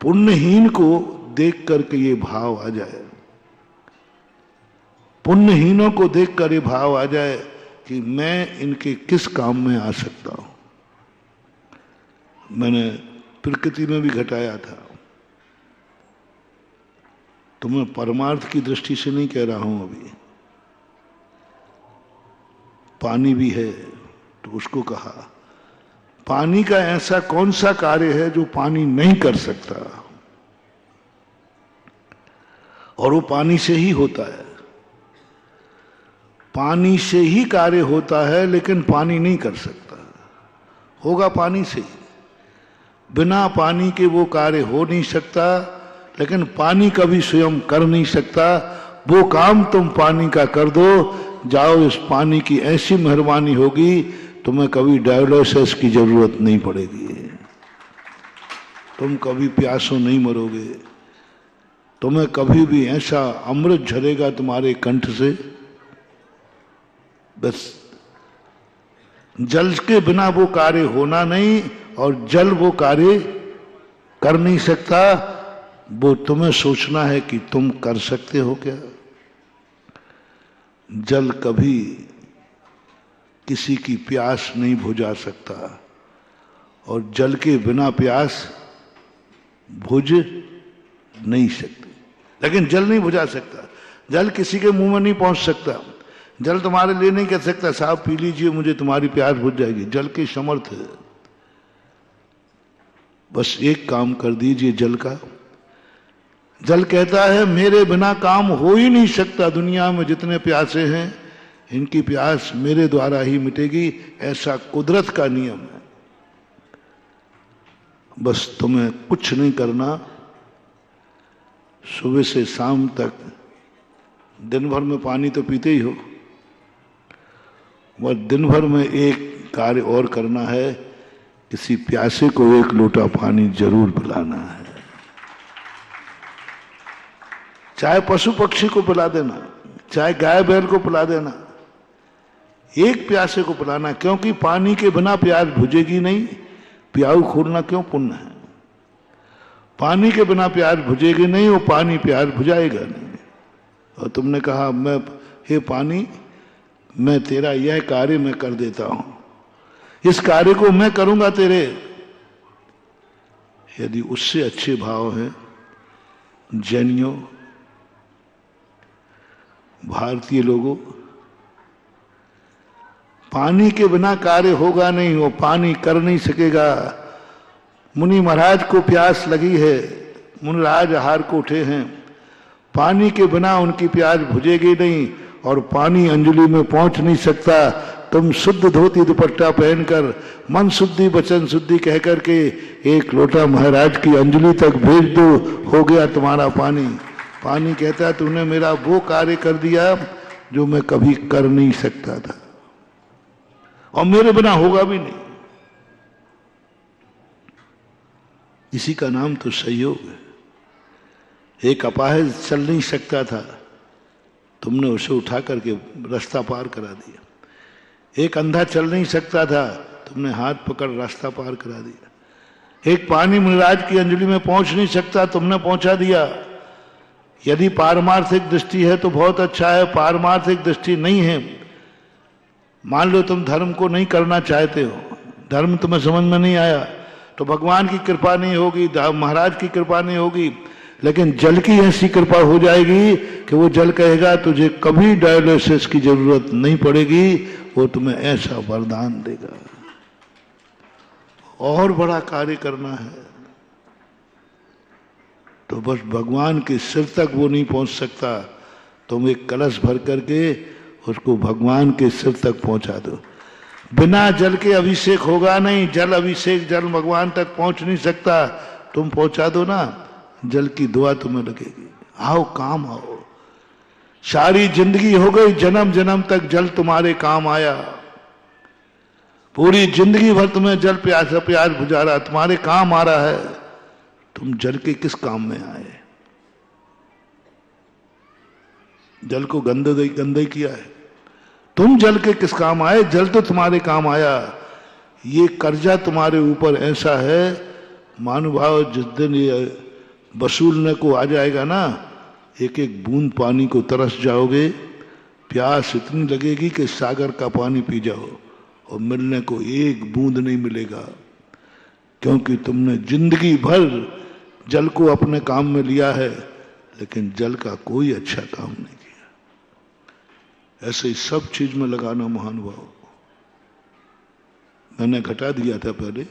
S4: पुण्यहीन को देख करके ये भाव आ जाए, पुण्यहीनों को देखकर ये भाव आ जाए कि मैं इनके किस काम में आ सकता हूं। मैंने प्रकृति में भी घटाया था, तो मैं परमार्थ की दृष्टि से नहीं कह रहा हूं। अभी पानी भी है तो उसको कहा, पानी का ऐसा कौन सा कार्य है जो पानी नहीं कर सकता, और वो पानी से ही होता है। पानी से ही कार्य होता है, लेकिन पानी नहीं कर सकता, होगा पानी से। बिना पानी के वो कार्य हो नहीं सकता, लेकिन पानी कभी स्वयं कर नहीं सकता। वो काम तुम पानी का कर दो, जाओ, इस पानी की ऐसी मेहरबानी होगी, तुम्हें कभी डायलिसिस की जरूरत नहीं पड़ेगी, तुम कभी प्यासों नहीं मरोगे, तुम्हें कभी भी ऐसा अमृत झरेगा तुम्हारे कंठ से। बस जल के बिना वो कार्य होना नहीं, और जल वो कार्य कर नहीं सकता। वो तुम्हें सोचना है कि तुम कर सकते हो क्या। जल कभी किसी की प्यास नहीं बुझा सकता, और जल के बिना प्यास बुझ नहीं सकती। लेकिन जल नहीं बुझा सकता, जल किसी के मुंह में नहीं पहुंच सकता, जल तुम्हारे लिए नहीं कह सकता साहब पी लीजिए मुझे तुम्हारी प्यास बुझ जाएगी। जल के समर्थ है। बस एक काम कर दीजिए जल का। जल कहता है मेरे बिना काम हो ही नहीं सकता, दुनिया में जितने प्यासे हैं इनकी प्यास मेरे द्वारा ही मिटेगी, ऐसा कुदरत का नियम है। बस तुम्हें कुछ नहीं करना, सुबह से शाम तक दिन भर में पानी तो पीते ही हो, वह दिन भर में एक कार्य और करना है, किसी प्यासे को एक लोटा पानी जरूर पिलाना है। चाहे पशु पक्षी को पिला देना, चाहे गाय बैल को पिला देना, एक प्यासे को पिलाना, क्योंकि पानी के बिना प्यास बुझेगी नहीं। प्याऊ खोलना क्यों पुण्य है। पानी के बिना प्यास बुझेगी नहीं, वो पानी प्यास बुझाएगा नहीं। और तुमने कहा मैं हे पानी मैं तेरा यह कार्य मैं कर देता हूं, इस कार्य को मैं करूंगा तेरे। यदि उससे अच्छे भाव हैं जैनियों, भारतीय लोगों, पानी के बिना कार्य होगा नहीं, वो पानी कर नहीं सकेगा। मुनि महाराज को प्यास लगी है, मुनिराज आहार को उठे हैं, पानी के बिना उनकी प्यास बुझेगी नहीं, और पानी अंजलि में पहुंच नहीं सकता। तुम शुद्ध धोती दुपट्टा पहनकर मन शुद्धि वचन शुद्धि कह करके एक लोटा महाराज की अंजलि तक भेज दो, हो गया तुम्हारा पानी। पानी कहता है तूने मेरा वो कार्य कर दिया जो मैं कभी कर नहीं सकता था, और मेरे बिना होगा भी नहीं। इसी का नाम तो सहयोग है। एक अपाहिज चल नहीं सकता था, तुमने उसे उठा करके रास्ता पार करा दिया। एक अंधा चल नहीं सकता था, तुमने हाथ पकड़ रास्ता पार करा दिया। एक पानी मुनिराज की अंजलि में पहुंच नहीं सकता, तुमने पहुंचा दिया। यदि पारमार्थिक दृष्टि है तो बहुत अच्छा है, पारमार्थिक दृष्टि नहीं है, मान लो तुम धर्म को नहीं करना चाहते हो, धर्म तुम्हें समझ में नहीं आया, तो भगवान की कृपा नहीं होगी, महाराज की कृपा नहीं होगी, लेकिन जल की ऐसी कृपा हो जाएगी कि वो जल कहेगा तुझे कभी डायलिसिस की जरूरत नहीं पड़ेगी, वो तुम्हें ऐसा वरदान देगा। और बड़ा कार्य करना है तो बस भगवान के सिर तक वो नहीं पहुंच सकता, तुम एक कलश भर करके उसको भगवान के सिर तक पहुंचा दो। बिना जल के अभिषेक होगा नहीं, जल अभिषेक, जल भगवान तक पहुंच नहीं सकता, तुम पहुंचा दो ना, जल की दुआ तुम्हें लगेगी। आओ काम आओ, सारी जिंदगी हो गई, जन्म जन्म तक जल तुम्हारे काम आया, पूरी जिंदगी भर तुम्हें जल प्यास प्यास बुझा रहा, तुम्हारे काम आ रहा है, तुम जल के किस काम में आए। जल को गंदे किया है, तुम जल के किस काम आए, जल तो तुम्हारे काम आया। ये कर्जा तुम्हारे ऊपर ऐसा है, महानुभाव जिस दिन ये वसूलने को आ जाएगा ना, एक एक बूंद पानी को तरस जाओगे, प्यास इतनी लगेगी कि सागर का पानी पी जाओ, और मिलने को एक बूंद नहीं मिलेगा, क्योंकि तुमने जिंदगी भर जल को अपने काम में लिया है, लेकिन जल का कोई अच्छा काम नहीं किया। ऐसे ही सब चीज में लगाना महानुभाव। मैंने घटा दिया था पहले,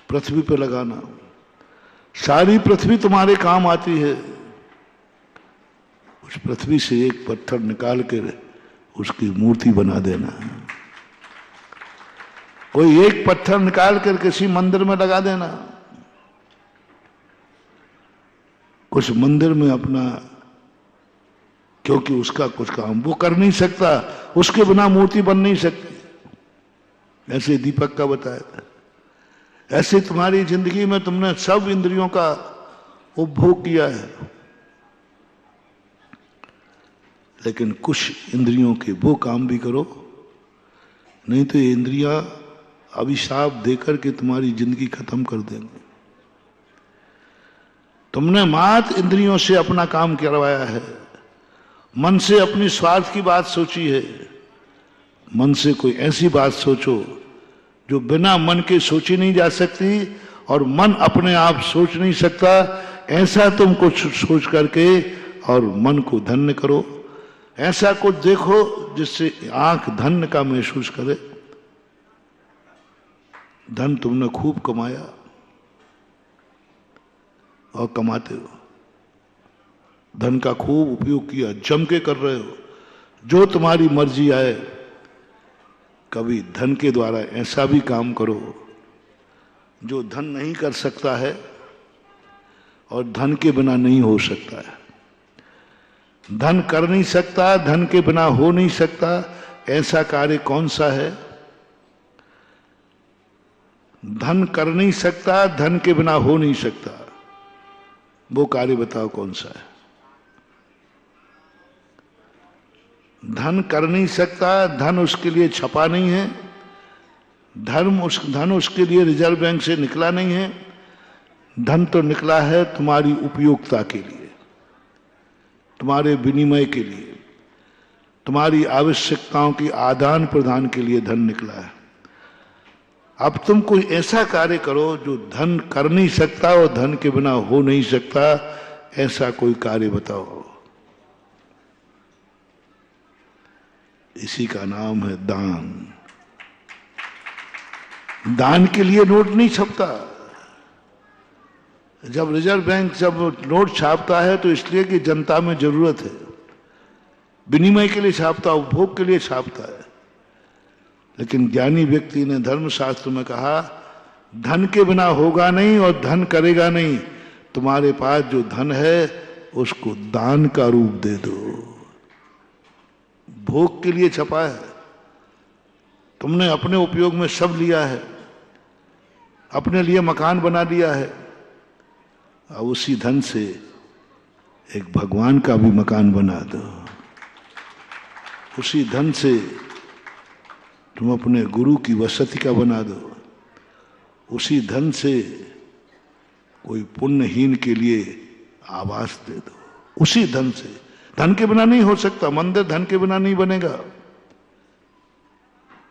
S4: पृथ्वी पे लगाना, सारी पृथ्वी तुम्हारे काम आती है। उस पृथ्वी से एक पत्थर निकाल कर उसकी मूर्ति बना देना। कोई एक पत्थर निकाल कर किसी मंदिर में लगा देना। कुछ मंदिर में अपना, क्योंकि उसका कुछ काम वो कर नहीं सकता, उसके बिना मूर्ति बन नहीं सकती। ऐसे दीपक का बताया था। ऐसे तुम्हारी जिंदगी में तुमने सब इंद्रियों का उपभोग किया है, लेकिन कुछ इंद्रियों के वो काम भी करो, नहीं तो ये इंद्रियां अभिशाप देकर के तुम्हारी जिंदगी खत्म कर देंगे। तुमने मात्र इंद्रियों से अपना काम करवाया है, मन से अपनी स्वार्थ की बात सोची है। मन से कोई ऐसी बात सोचो जो बिना मन के सोची नहीं जा सकती, और मन अपने आप सोच नहीं सकता। ऐसा तुम कुछ सोच करके और मन को धन्य करो। ऐसा कुछ देखो जिससे आंख धन्य का महसूस करे। धन तुमने खूब कमाया और कमाते हो, धन का खूब उपयोग किया, जम के कर रहे हो, जो तुम्हारी मर्जी आए। कभी धन के द्वारा ऐसा भी काम करो जो धन नहीं कर सकता है और धन के बिना नहीं हो सकता है। धन कर नहीं सकता, धन के बिना हो नहीं सकता, ऐसा कार्य कौन सा है? धन कर नहीं सकता, धन के बिना हो नहीं सकता, वो कार्य बताओ कौन सा है? धन कर नहीं सकता, धन उसके लिए छपा नहीं है, धन उसके लिए रिजर्व बैंक से निकला नहीं है। धन तो निकला है तुम्हारी उपयोगिता के लिए, तुम्हारे विनिमय के लिए, तुम्हारी आवश्यकताओं की आदान प्रदान के लिए धन निकला है। अब तुम कोई ऐसा कार्य करो जो धन कर नहीं सकता और धन के बिना हो नहीं सकता, ऐसा कोई कार्य बताओ। इसी का नाम है दान। दान के लिए नोट नहीं छपता। जब रिजर्व बैंक जब नोट छापता है तो इसलिए कि जनता में जरूरत है, विनिमय के लिए छापता, उपभोग के लिए छापता है। लेकिन ज्ञानी व्यक्ति ने धर्मशास्त्र में कहा, धन के बिना होगा नहीं और धन करेगा नहीं। तुम्हारे पास जो धन है उसको दान का रूप दे दो। भोग के लिए छपा है, तुमने अपने उपयोग में सब लिया है, अपने लिए मकान बना लिया है। अब उसी धन से एक भगवान का भी मकान बना दो। उसी धन से तुम अपने गुरु की वसति का बना दो। उसी धन से कोई पुण्यहीन के लिए आवास दे दो। उसी धन से, धन के बिना नहीं हो सकता। मंदिर धन के बिना नहीं बनेगा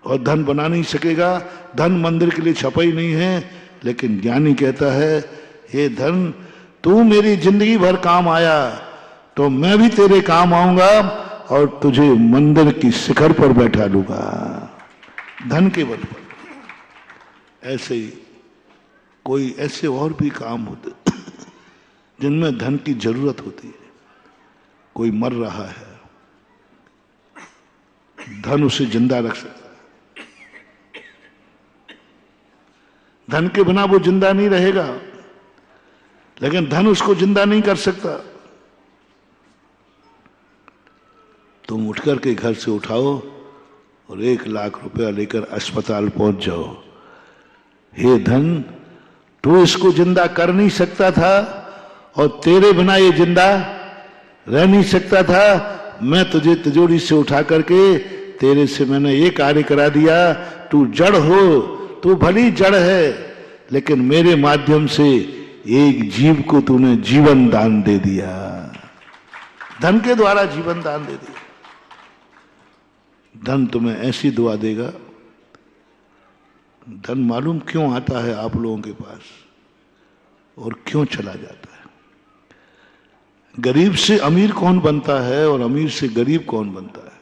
S4: और धन बना नहीं सकेगा। धन मंदिर के लिए छपा ही नहीं है। लेकिन ज्ञानी कहता है, हे धन, तू मेरी जिंदगी भर काम आया तो मैं भी तेरे काम आऊंगा और तुझे मंदिर की शिखर पर बैठा लूंगा, धन के बल पर। ऐसे ही कोई ऐसे और भी काम होते जिनमें धन की जरूरत होती है। कोई मर रहा है, धन उसे जिंदा रख सकता है। धन के बिना वो जिंदा नहीं रहेगा, लेकिन धन उसको जिंदा नहीं कर सकता। तुम उठ करके घर से उठाओ और 1 लाख रुपया लेकर अस्पताल पहुंच जाओ। हे धन, तू इसको जिंदा कर नहीं सकता था और तेरे बिना ये जिंदा रह नहीं सकता था। मैं तुझे तिजोरी से उठा करके तेरे से मैंने ये कार्य करा दिया। तू जड़ हो, तू भली जड़ है, लेकिन मेरे माध्यम से एक जीव को तूने जीवन दान दे दिया। धन के द्वारा जीवन दान दे दिया। धन तुम्हें ऐसी दुआ देगा। धन मालूम क्यों आता है आप लोगों के पास और क्यों चला जाता है? गरीब से अमीर कौन बनता है और अमीर से गरीब कौन बनता है?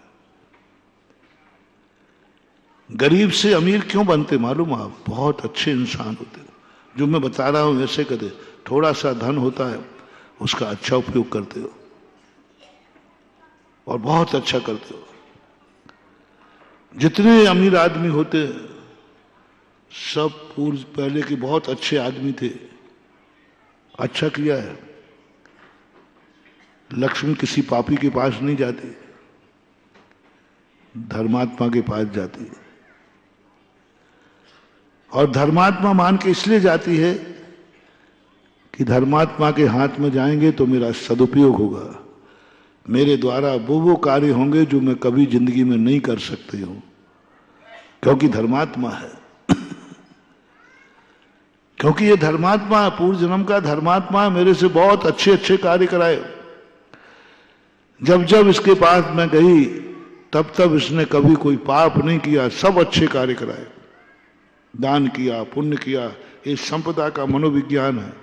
S4: गरीब से अमीर क्यों बनते मालूम? आप बहुत अच्छे इंसान होते हो, जो मैं बता रहा हूं ऐसे करते। थोड़ा सा धन होता है, उसका अच्छा उपयोग करते हो। और बहुत अच्छा करते हो। जितने अमीर आदमी होते सब पूर्व पहले के बहुत अच्छे आदमी थे, अच्छा किया है। लक्ष्मी किसी पापी के पास नहीं जाती, धर्मात्मा के पास जाती है। और धर्मात्मा मान के इसलिए जाती है कि धर्मात्मा के हाथ में जाएंगे तो मेरा सदुपयोग होगा, मेरे द्वारा वो कार्य होंगे जो मैं कभी जिंदगी में नहीं कर सकती हूं, क्योंकि धर्मात्मा है। क्योंकि ये धर्मात्मा पूर्व जन्म का धर्मात्मा मेरे से बहुत अच्छे अच्छे कार्य कराए। जब जब इसके पास मैं गई तब तब इसने कभी कोई पाप नहीं किया, सब अच्छे कार्य कराए, दान किया, पुण्य किया। ये संपदा का मनोविज्ञान है।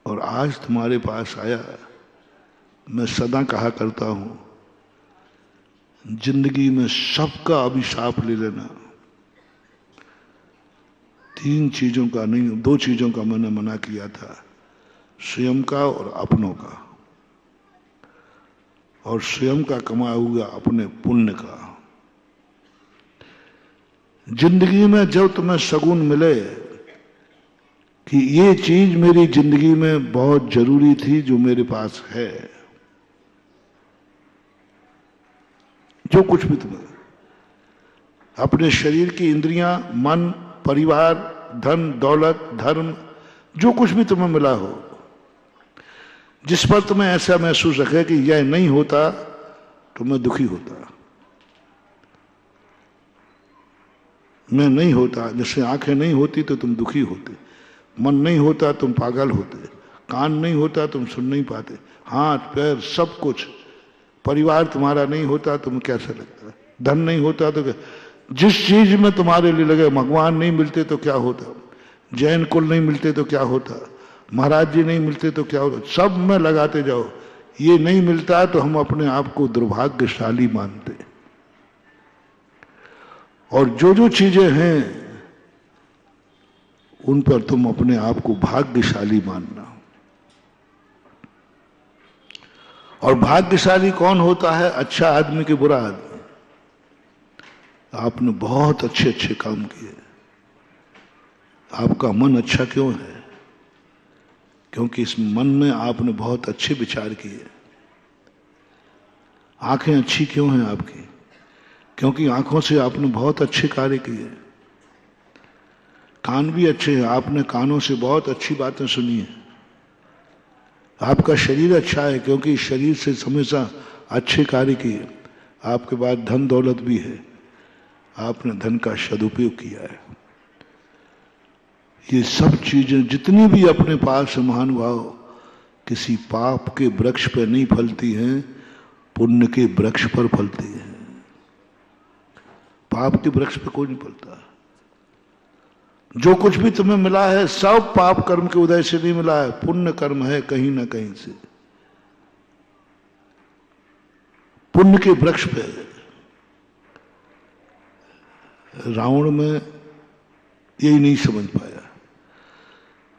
S4: और आज तुम्हारे पास आया, मैं सदा कहा करता हूं, जिंदगी में सबका अभिशाप ले लेना। 3 चीजों का नहीं, 2 चीजों का मैंने मना किया था, स्वयं का और अपनों का। और स्वयं का कमाया हुआ अपने पुण्य का। जिंदगी में जब तुम्हें सगुन मिले कि ये चीज मेरी जिंदगी में बहुत जरूरी थी जो मेरे पास है, जो कुछ भी तुम्हें, अपने शरीर की इंद्रियां, मन, परिवार, धन, दौलत, धर्म, जो कुछ भी तुम्हें मिला हो, जिस पर तुम्हें ऐसा महसूस रखे कि यह नहीं होता तो मैं दुखी होता, मैं नहीं होता, जैसे आंखें नहीं होती तो तुम दुखी होते, मन नहीं होता तुम पागल होते, कान नहीं होता तुम सुन नहीं पाते, हाथ पैर सब कुछ, परिवार तुम्हारा नहीं होता तुम कैसा लगता, धन नहीं होता तो क्या? जिस चीज में तुम्हारे लिए लगे, भगवान नहीं मिलते तो क्या होता, जैन कुल नहीं मिलते तो क्या होता, महाराज जी नहीं मिलते तो क्या होता, सब में लगाते जाओ। ये नहीं मिलता तो हम अपने आप को दुर्भाग्यशाली मानते। और जो जो चीजें हैं उन पर तुम अपने आप को भाग्यशाली मानना। और भाग्यशाली कौन होता है? अच्छा आदमी के बुरा आदमी। आपने बहुत अच्छे अच्छे काम किए, आपका मन अच्छा क्यों है? क्योंकि इस मन में आपने बहुत अच्छे विचार किए। आंखें अच्छी क्यों हैं आपकी? क्योंकि आंखों से आपने बहुत अच्छे कार्य किए। कान भी अच्छे हैं, आपने कानों से बहुत अच्छी बातें सुनी है। आपका शरीर अच्छा है क्योंकि शरीर से हमेशा अच्छे कार्य किए। आपके पास धन दौलत भी है, आपने धन का सदुपयोग किया है। ये सब चीजें जितनी भी अपने पास महानुभाव, किसी पाप के वृक्ष पर नहीं फलती हैं, पुण्य के वृक्ष पर फलती हैं। पाप के वृक्ष पर कोई नहीं फलता। जो कुछ भी तुम्हें मिला है सब पाप कर्म के उदय से नहीं मिला है, पुण्य कर्म है कहीं ना कहीं से। पुण्य के वृक्ष पे रावण में यही नहीं समझ पाया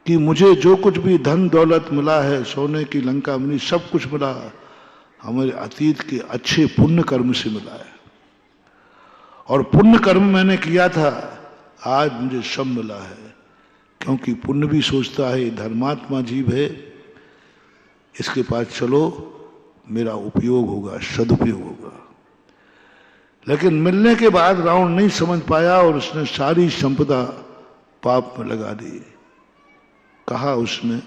S4: कि मुझे जो कुछ भी धन दौलत मिला है, सोने की लंका मिली, सब कुछ मिला हमारे अतीत के अच्छे पुण्य कर्म से मिला है। और पुण्य कर्म मैंने किया था, आज मुझे सब मिला है। क्योंकि पुण्य भी सोचता है धर्मात्मा जीव है, इसके पास चलो मेरा उपयोग होगा, सदुपयोग होगा। लेकिन मिलने के बाद रावण नहीं समझ पाया और उसने सारी संपदा पाप में लगा दी। कहा उसने,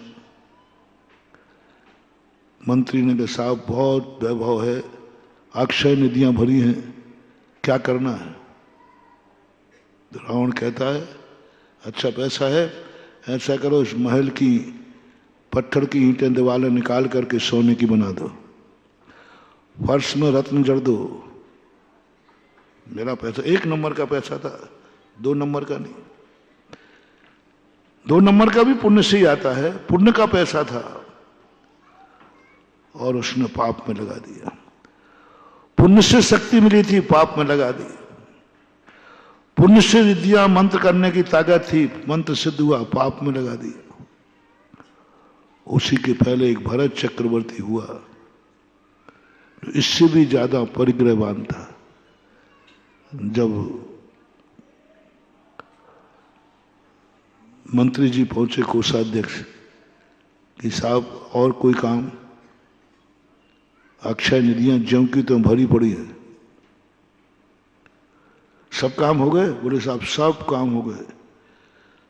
S4: मंत्री ने कहा साहब बहुत वैभव है, अक्षय निधियां भरी हैं, क्या करना है? तो रावण कहता है अच्छा पैसा है, ऐसा करो इस महल की पत्थर की ईंटें दीवारें निकाल करके सोने की बना दो, फर्श में रत्न जड़ दो। मेरा पैसा 1 नंबर का पैसा था, 2 नंबर का नहीं। 2 नंबर का भी पुण्य से ही आता है, पुण्य का पैसा था और उसने पाप में लगा दिया। पुण्य से शक्ति मिली थी, पाप में लगा दी। पुण्य से विद्या मंत्र करने की ताकत थी, मंत्र सिद्ध हुआ, पाप में लगा दिया। उसी के पहले एक भरत चक्रवर्ती हुआ, इससे भी ज्यादा परिग्रहवान था। जब मंत्री जी पहुंचे कोषाध्यक्ष कि साहब और कोई काम, अक्षय निधियां ज्यों की तो भरी पड़ी है, सब काम हो गए? बोले साहब सब काम हो गए,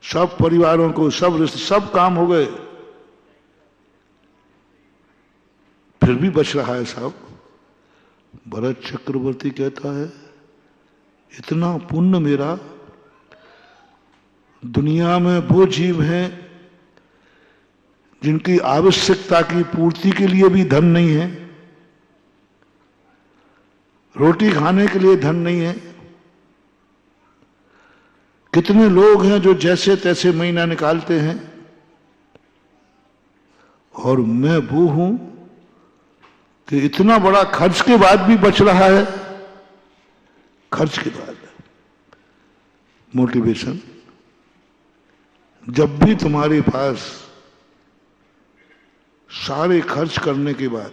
S4: सब परिवारों को, सब रिश्ते, सब काम हो गए, फिर भी बच रहा है साहब। भरत चक्रवर्ती कहता है इतना पुण्य मेरा, दुनिया में वो जीव हैं जिनकी आवश्यकता की पूर्ति के लिए भी धन नहीं है, रोटी खाने के लिए धन नहीं है। कितने लोग हैं जो जैसे तैसे महीना निकालते हैं, और मैं वो हूं कि इतना बड़ा खर्च के बाद भी बच रहा है। खर्च के बाद मोटिवेशन, जब भी तुम्हारे पास सारे खर्च करने के बाद,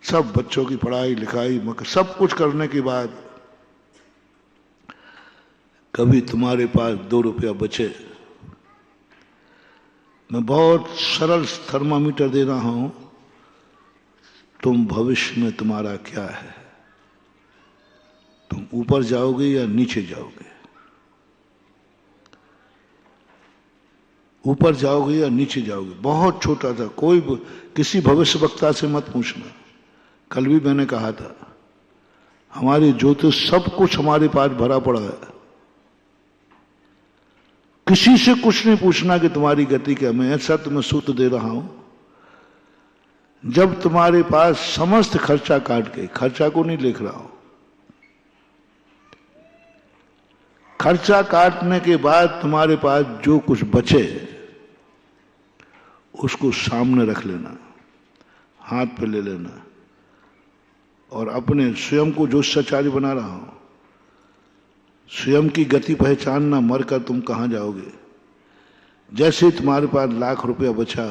S4: सब बच्चों की पढ़ाई लिखाई सब कुछ करने के बाद, कभी तुम्हारे पास 2 रुपया बचे, मैं बहुत सरल थर्मामीटर दे रहा हूं, तुम भविष्य में तुम्हारा क्या है, तुम ऊपर जाओगे या नीचे जाओगे? ऊपर जाओगे या नीचे जाओगे? बहुत छोटा था, कोई किसी भविष्य वक्ता से मत पूछना। कल भी मैंने कहा था, हमारी ज्योतिष सब कुछ हमारे पास भरा पड़ा है, किसी से कुछ नहीं पूछना कि तुम्हारी गति क्या। मैं ऐसा तुम्हें सूत्र दे रहा हूं, जब तुम्हारे पास समस्त खर्चा काट के, खर्चा को नहीं लिख रहा हूं, खर्चा काटने के बाद तुम्हारे पास जो कुछ बचे उसको सामने रख लेना, हाथ पे ले लेना, और अपने स्वयं को जो सचारी बना रहा हूं, स्वयं की गति पहचानना, मरकर तुम कहां जाओगे। जैसे ही तुम्हारे पास लाख रुपया बचा,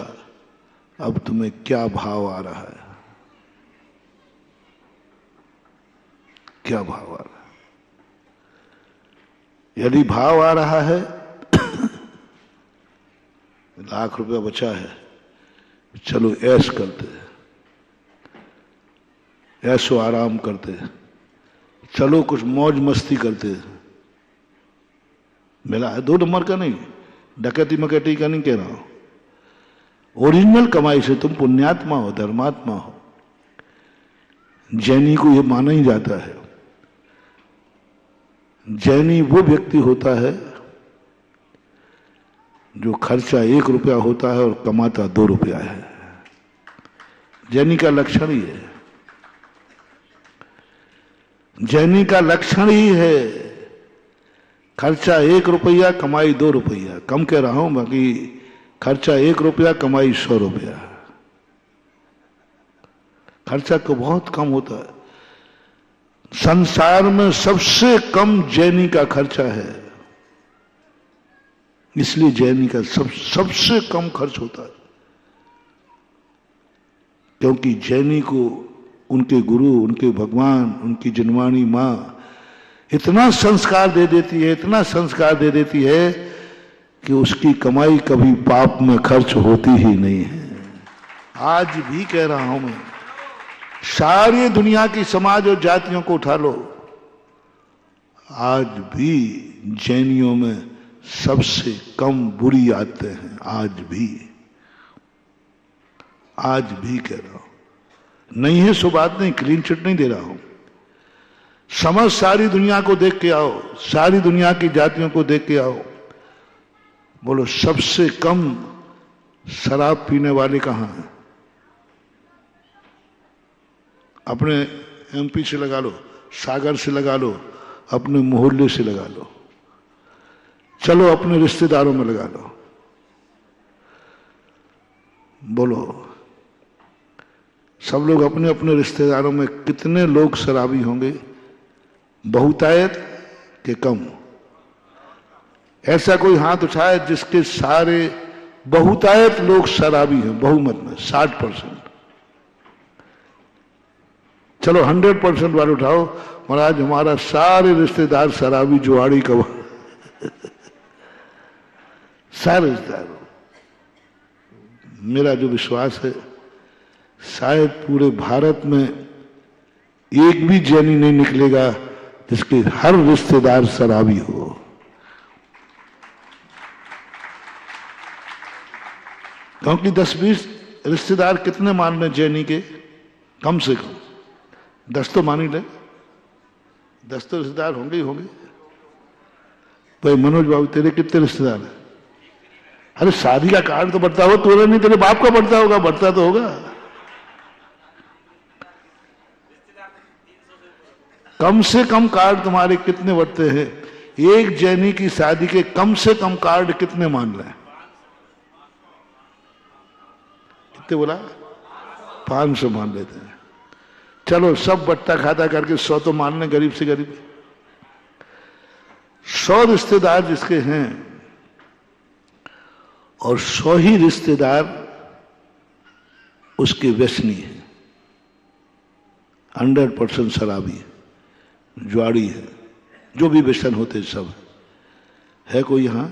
S4: अब तुम्हें क्या भाव आ रहा है, क्या भाव आ रहा है? यदि भाव आ रहा है लाख रुपया बचा है, चलो ऐश करते हैं, ऐशो आराम करते हैं, चलो कुछ मौज मस्ती करते हैं। मेरा है 2 नंबर का नहीं, डकैती मकैती का नहीं कह रहा हूं। ओरिजिनल कमाई से तुम पुण्यात्मा हो, धर्मात्मा हो। जैनी को यह माना ही जाता है, जैनी वो व्यक्ति होता है जो खर्चा 1 रुपया होता है और कमाता 2 रुपया है। जैनी का लक्षण ही है, जैनी का लक्षण ही है। खर्चा 1 रुपया, कमाई 2 रुपया। कम कह रहा हूं, बाकी खर्चा 1 रुपया, कमाई 100 रुपया। खर्चा तो बहुत कम होता है। संसार में सबसे कम जैनी का खर्चा है, इसलिए जैनी का सबसे कम खर्च होता है, क्योंकि जैनी को उनके गुरु, उनके भगवान, उनकी जिनवाणी मां इतना संस्कार दे देती है, इतना संस्कार दे देती है कि उसकी कमाई कभी पाप में खर्च होती ही नहीं है। आज भी कह रहा हूं मैं, सारी दुनिया की समाज और जातियों को उठा लो, आज भी जैनियों में सबसे कम बुरी आदतें हैं। आज भी कह रहा हूं, नहीं है सो बात नहीं, क्लीन चिट नहीं दे रहा हूं। समझ सारी दुनिया को देख के आओ, सारी दुनिया की जातियों को देख के आओ, बोलो सबसे कम शराब पीने वाले कहां हैं? अपने एमपी से लगा लो, सागर से लगा लो, अपने मोहल्ले से लगा लो, चलो अपने रिश्तेदारों में लगा लो, बोलो सब लोग अपने अपने रिश्तेदारों में कितने लोग शराबी होंगे? बहुतायत के कम? ऐसा कोई हाथ उठाए जिसके सारे बहुतायत लोग शराबी हैं? बहुमत में 60%। चलो 100% बार उठाओ। महाराज हमारा सारे रिश्तेदार शराबी जुआड़ी का सारे रिश्तेदार। मेरा जो विश्वास है शायद पूरे भारत में एक भी जैनी नहीं निकलेगा जिसके हर रिश्तेदार शराबी हो। क्योंकि 10-20 रिश्तेदार कितने मान रहे जैनी के? कम से कम 10 तो मान ही ले। 10 तो रिश्तेदार होंगे ही होंगे। भाई मनोज बाबू तेरे कितने रिश्तेदार हैं? अरे शादी का कार्ड तो बढ़ता हो, तेरे नहीं तेरे बाप का बढ़ता होगा, बढ़ता तो होगा। कम से कम कार्ड तुम्हारे कितने बढ़ते हैं? एक जैनी की शादी के कम से कम कार्ड कितने मान रहे हैं? कितने बोला? 500 मान लेते हैं। चलो सब बट्टा खाता करके 100 तो मान लें, गरीब से गरीब। 100 रिश्तेदार जिसके हैं और 100 ही रिश्तेदार उसके व्यसनी है, 100% शराबी है, जुआड़ी है, जो भी व्यसन होते सब है कोई यहां?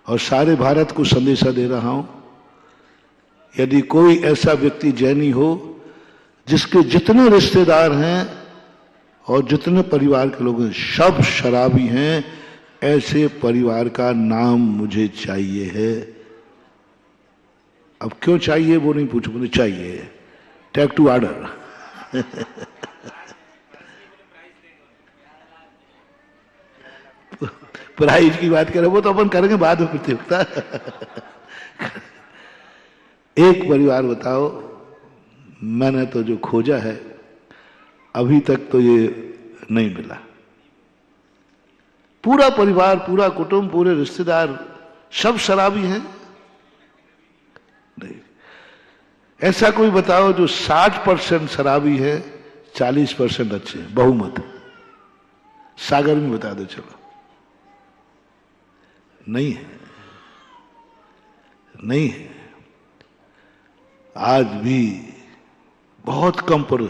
S4: और सारे भारत को संदेशा दे रहा हूं, यदि कोई ऐसा व्यक्ति जैनी हो जिसके जितने रिश्तेदार हैं और जितने परिवार के लोग हैं सब शराबी हैं, ऐसे परिवार का नाम मुझे चाहिए है। अब क्यों चाहिए वो नहीं पूछो, मुझे चाहिए। Take to order. प्राइज की बात करें वो तो अपन करेंगे बाद में प्रतियोगिता। एक परिवार बताओ, मैंने तो जो खोजा है अभी तक तो ये नहीं मिला। पूरा परिवार, पूरा कुटुंब, पूरे रिश्तेदार सब शराबी हैं? नहीं। ऐसा कोई बताओ जो 60% शराबी है, 40% अच्छे हैं, बहुमत। सागर में बता दो चलो। नहीं है, नहीं है। आज भी बहुत कम पर,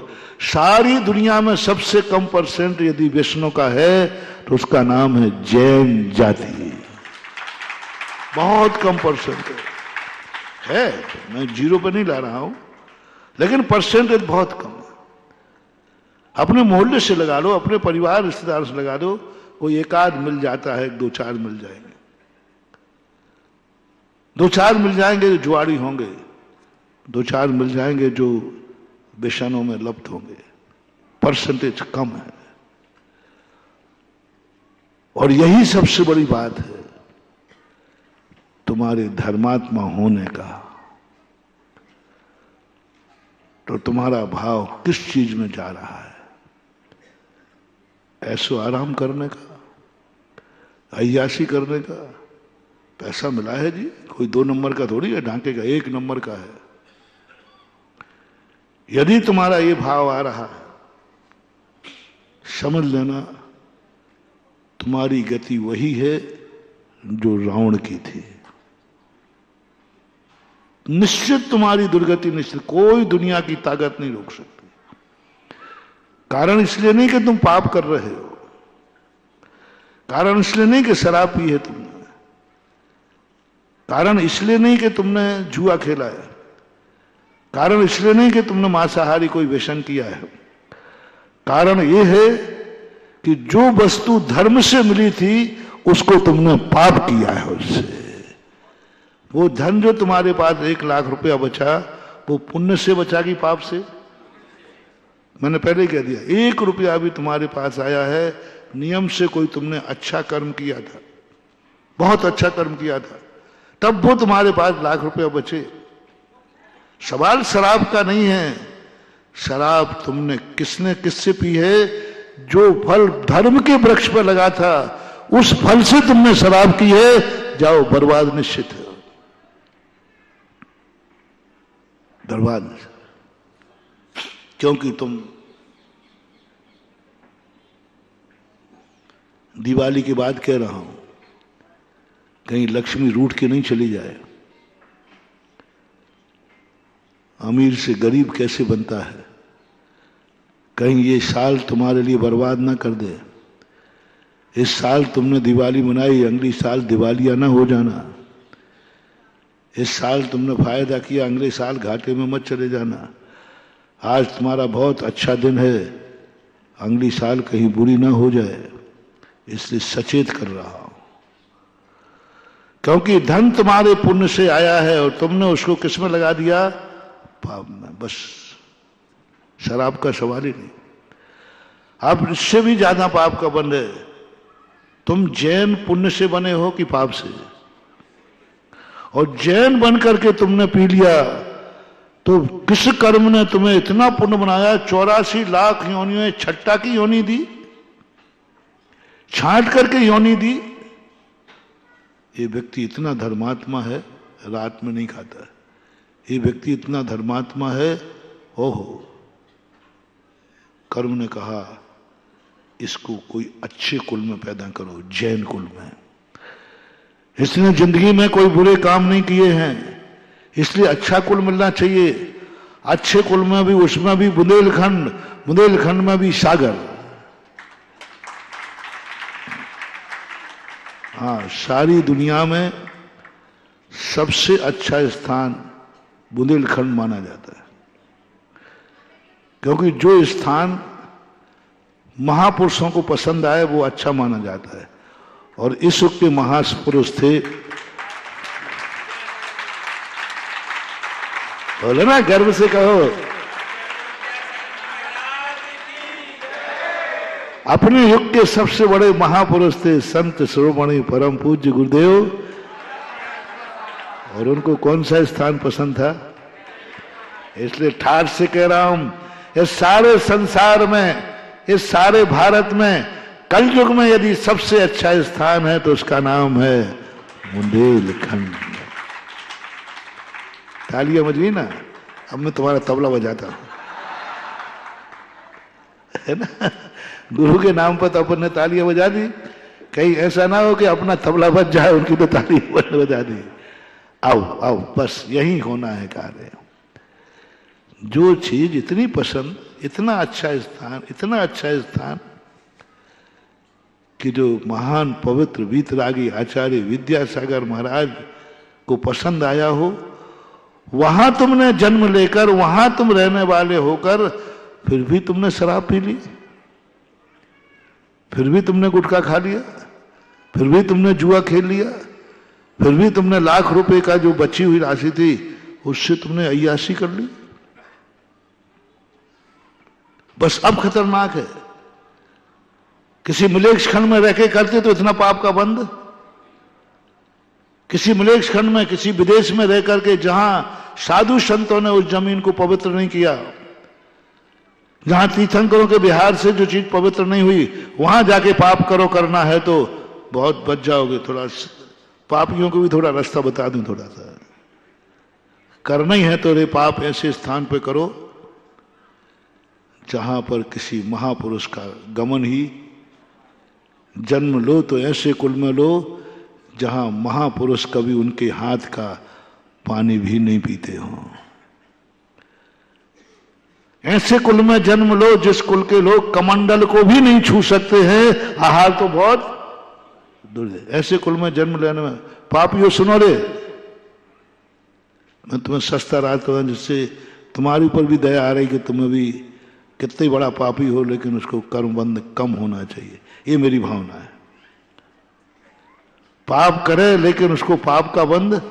S4: सारी दुनिया में सबसे कम परसेंट यदि वैष्णव का है तो उसका नाम है जैन जाति। बहुत कम परसेंट है। मैं 0 पे नहीं ला रहा हूं, लेकिन परसेंटेज बहुत कम है। अपने मोहल्ले से लगा लो, अपने परिवार रिश्तेदार से लगा दो, कोई एक आध मिल जाता है, 2-4 मिल जाएंगे, 2-4 मिल जाएंगे जो जुआड़ी होंगे, 2-4 मिल जाएंगे जो बेशनों में लप्त होंगे। परसेंटेज कम है। और यही सबसे बड़ी बात है तुम्हारे धर्मात्मा होने का। तो तुम्हारा भाव किस चीज में जा रहा है? ऐसो आराम करने का, अय्याशी करने का? पैसा मिला है जी, कोई 2 नंबर का थोड़ी है, ढांके का 1 नंबर का है। यदि तुम्हारा ये भाव आ रहा है, समझ लेना तुम्हारी गति वही है जो रावण की थी। निश्चित तुम्हारी दुर्गति निश्चित, कोई दुनिया की ताकत नहीं रोक सकती। कारण इसलिए नहीं कि तुम पाप कर रहे हो, कारण इसलिए नहीं कि शराब पी है तुमने, कारण इसलिए नहीं कि तुमने जुआ खेला है, कारण इसलिए नहीं कि तुमने मांसाहारी कोई व्यसन किया है। कारण यह है कि जो वस्तु धर्म से मिली थी उसको तुमने पाप किया है उससे। वो धन जो तुम्हारे पास 1 लाख रुपया बचा, वो पुण्य से बचा कि पाप से? मैंने पहले ही कह दिया, 1 रुपया भी तुम्हारे पास आया है नियम से, कोई तुमने अच्छा कर्म किया था, बहुत अच्छा कर्म किया था, तब वो तुम्हारे पास लाख रुपया बचे। सवाल शराब का नहीं है। शराब तुमने किससे पी है? जो फल धर्म के वृक्ष पर लगा था उस फल से तुमने शराब की है। जाओ, बर्बाद निश्चित है, बर्बाद। क्योंकि तुम दिवाली के बाद कह रहा हूं, कहीं लक्ष्मी रूठ के नहीं चली जाए। अमीर से गरीब कैसे बनता है कहीं ये साल तुम्हारे लिए बर्बाद ना कर दे। इस साल तुमने दिवाली मनाई, अगली साल दिवालिया ना हो जाना। इस साल तुमने फायदा किया, अगले साल घाटे में मत चले जाना। आज तुम्हारा बहुत अच्छा दिन है, अगली साल कहीं बुरी ना हो जाए, इसलिए सचेत कर रहा हूं। क्योंकि धन तुम्हारे पुण्य से आया है और तुमने उसको किस में लगा दिया? पाप में। बस शराब का सवाल ही नहीं। अब इससे भी ज्यादा पाप का बंध है। तुम जैन पुण्य से बने हो कि पाप से? और जैन बन करके तुमने पी लिया तो किस कर्म ने तुम्हें इतना पुण्य बनाया? 84 लाख योनियों छट्टा की योनि दी, छांट करके योनि दी। ये व्यक्ति इतना धर्मात्मा है, रात में नहीं खाता है। ये व्यक्ति इतना धर्मात्मा है, ओहो। कर्म ने कहा इसको कोई अच्छे कुल में पैदा करो, जैन कुल में। इसने जिंदगी में कोई बुरे काम नहीं किए हैं, इसलिए अच्छा कुल मिलना चाहिए। अच्छे कुल में भी, उसमें भी बुंदेलखंड, बुंदेलखंड में भी सागर। हाँ, सारी दुनिया में सबसे अच्छा स्थान बुंदेलखंड माना जाता है, क्योंकि जो स्थान महापुरुषों को पसंद आए वो अच्छा माना जाता है। और इस वक्त के महापुरुष थे, बोले ना, गर्व से कहो। अपने युग के सबसे बड़े महापुरुष थे संत शिरोमणि परम पूज्य गुरुदेव। और उनको कौन सा स्थान पसंद था? इसलिए ठाठ से कह रहा हूं, इस सारे संसार में, इस सारे भारत में, कलयुग में यदि सबसे अच्छा स्थान है तो उसका नाम है बुंदेलखंड। तालियां बज गई ना? अब मैं तुम्हारा तबला बजाता हूं, है ना? गुरु के नाम पर तो अपन ने तालियां बजा दी, कहीं ऐसा ना हो कि अपना तबला बज जाए, उनकी तो ताली बजा दी। आओ आओ, बस यही होना है कार्य। जो चीज इतनी पसंद, इतना अच्छा स्थान, इतना अच्छा स्थान कि जो महान पवित्र वीतरागी आचार्य विद्यासागर महाराज को पसंद आया हो, वहां तुमने जन्म लेकर, वहां तुम रहने वाले होकर, फिर भी तुमने शराब पी ली, फिर भी तुमने गुटखा खा लिया, फिर भी तुमने जुआ खेल लिया, फिर भी तुमने लाख रुपए का जो बची हुई राशि थी उससे तुमने अय्याशी कर ली। बस अब खतरनाक है, किसी मलेच्छ खंड में रह के करते तो इतना पाप का बंद। किसी मलेच्छ खंड में, किसी विदेश में रह करके, जहां साधु संतों ने उस जमीन को पवित्र नहीं किया, जहां तीर्थंकरों के बिहार से जो चीज पवित्र नहीं हुई, वहां जाके पाप करो। करना है तो बहुत बच जाओगे। थोड़ा पापियों को भी थोड़ा रास्ता बता दूं, थोड़ा सा करना ही है तो रे पाप ऐसे स्थान पे करो जहां पर किसी महापुरुष का गमन ही। जन्म लो तो ऐसे कुल में लो जहां महापुरुष कभी उनके हाथ का पानी भी नहीं पीते हो। ऐसे कुल में जन्म लो जिस कुल के लोग कमंडल को भी नहीं छू सकते हैं। आहार तो बहुत दूर है। ऐसे कुल में जन्म लेने में पापियों सुनो रे, मैं तुम्हें सस्ता रात हूं जिससे तुम्हारे ऊपर भी दया आ रही कि तुम्हें भी कितने बड़ा पापी हो, लेकिन उसको कर्मबंध कम होना चाहिए। ये मेरी भावना है। पाप करे लेकिन उसको पाप का बंध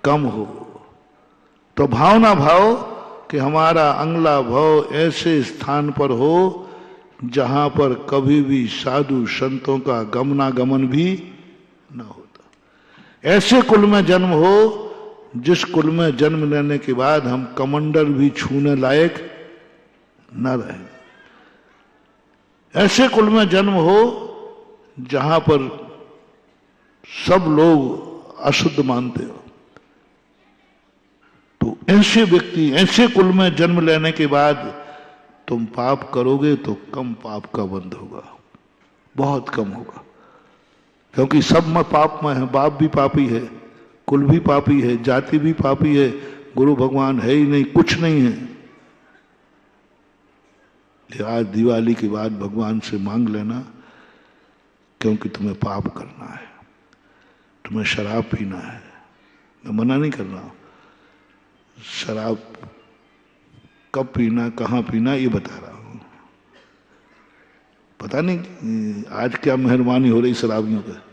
S4: कम हो। तो भावना भाव कि हमारा अगला भाव ऐसे स्थान पर हो जहां पर कभी भी साधु संतों का गमनागमन भी न होता। ऐसे कुल में जन्म हो जिस कुल में जन्म लेने के बाद हम कमंडल भी छूने लायक न रहे। ऐसे कुल में जन्म हो जहां पर सब लोग अशुद्ध मानते हो। तो ऐसे व्यक्ति, ऐसे कुल में जन्म लेने के बाद तुम पाप करोगे तो कम पाप का बंध होगा, बहुत कम होगा। क्योंकि सब में पाप में है। बाप भी पापी है, कुल भी पापी है, जाति भी पापी है, गुरु भगवान है ही नहीं, कुछ नहीं है। ये आज दिवाली के बाद भगवान से मांग लेना, क्योंकि तुम्हें पाप करना है, तुम्हें शराब पीना है। मैं मना नहीं कर रहा हूं, शराब कब पीना, कहाँ पीना, ये बता रहा हूं। पता नहीं आज क्या मेहरबानी हो रही शराबियों पे।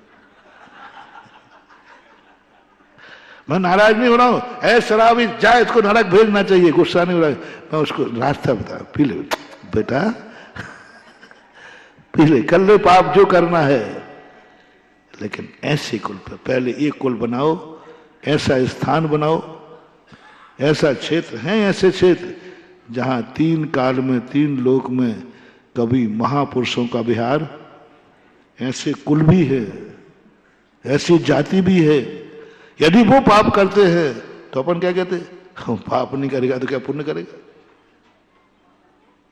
S4: मैं नाराज नहीं हो रहा हूं, ऐ शराबी जा, इसको नरक भेजना चाहिए, गुस्सा नहीं हो रहा। मैं उसको रास्ता बता, पी ले बेटा, पी ले, कर ले पाप जो करना है, लेकिन ऐसे कुल पर पहले एक कुल बनाओ, ऐसा स्थान बनाओ, ऐसा क्षेत्र है, ऐसे क्षेत्र जहां 3 काल में 3 लोक में कभी महापुरुषों का विहार, ऐसे कुल भी है, ऐसी जाति भी है। यदि वो पाप करते हैं तो अपन क्या कहते हैं, पाप नहीं करेगा तो क्या पुण्य करेगा,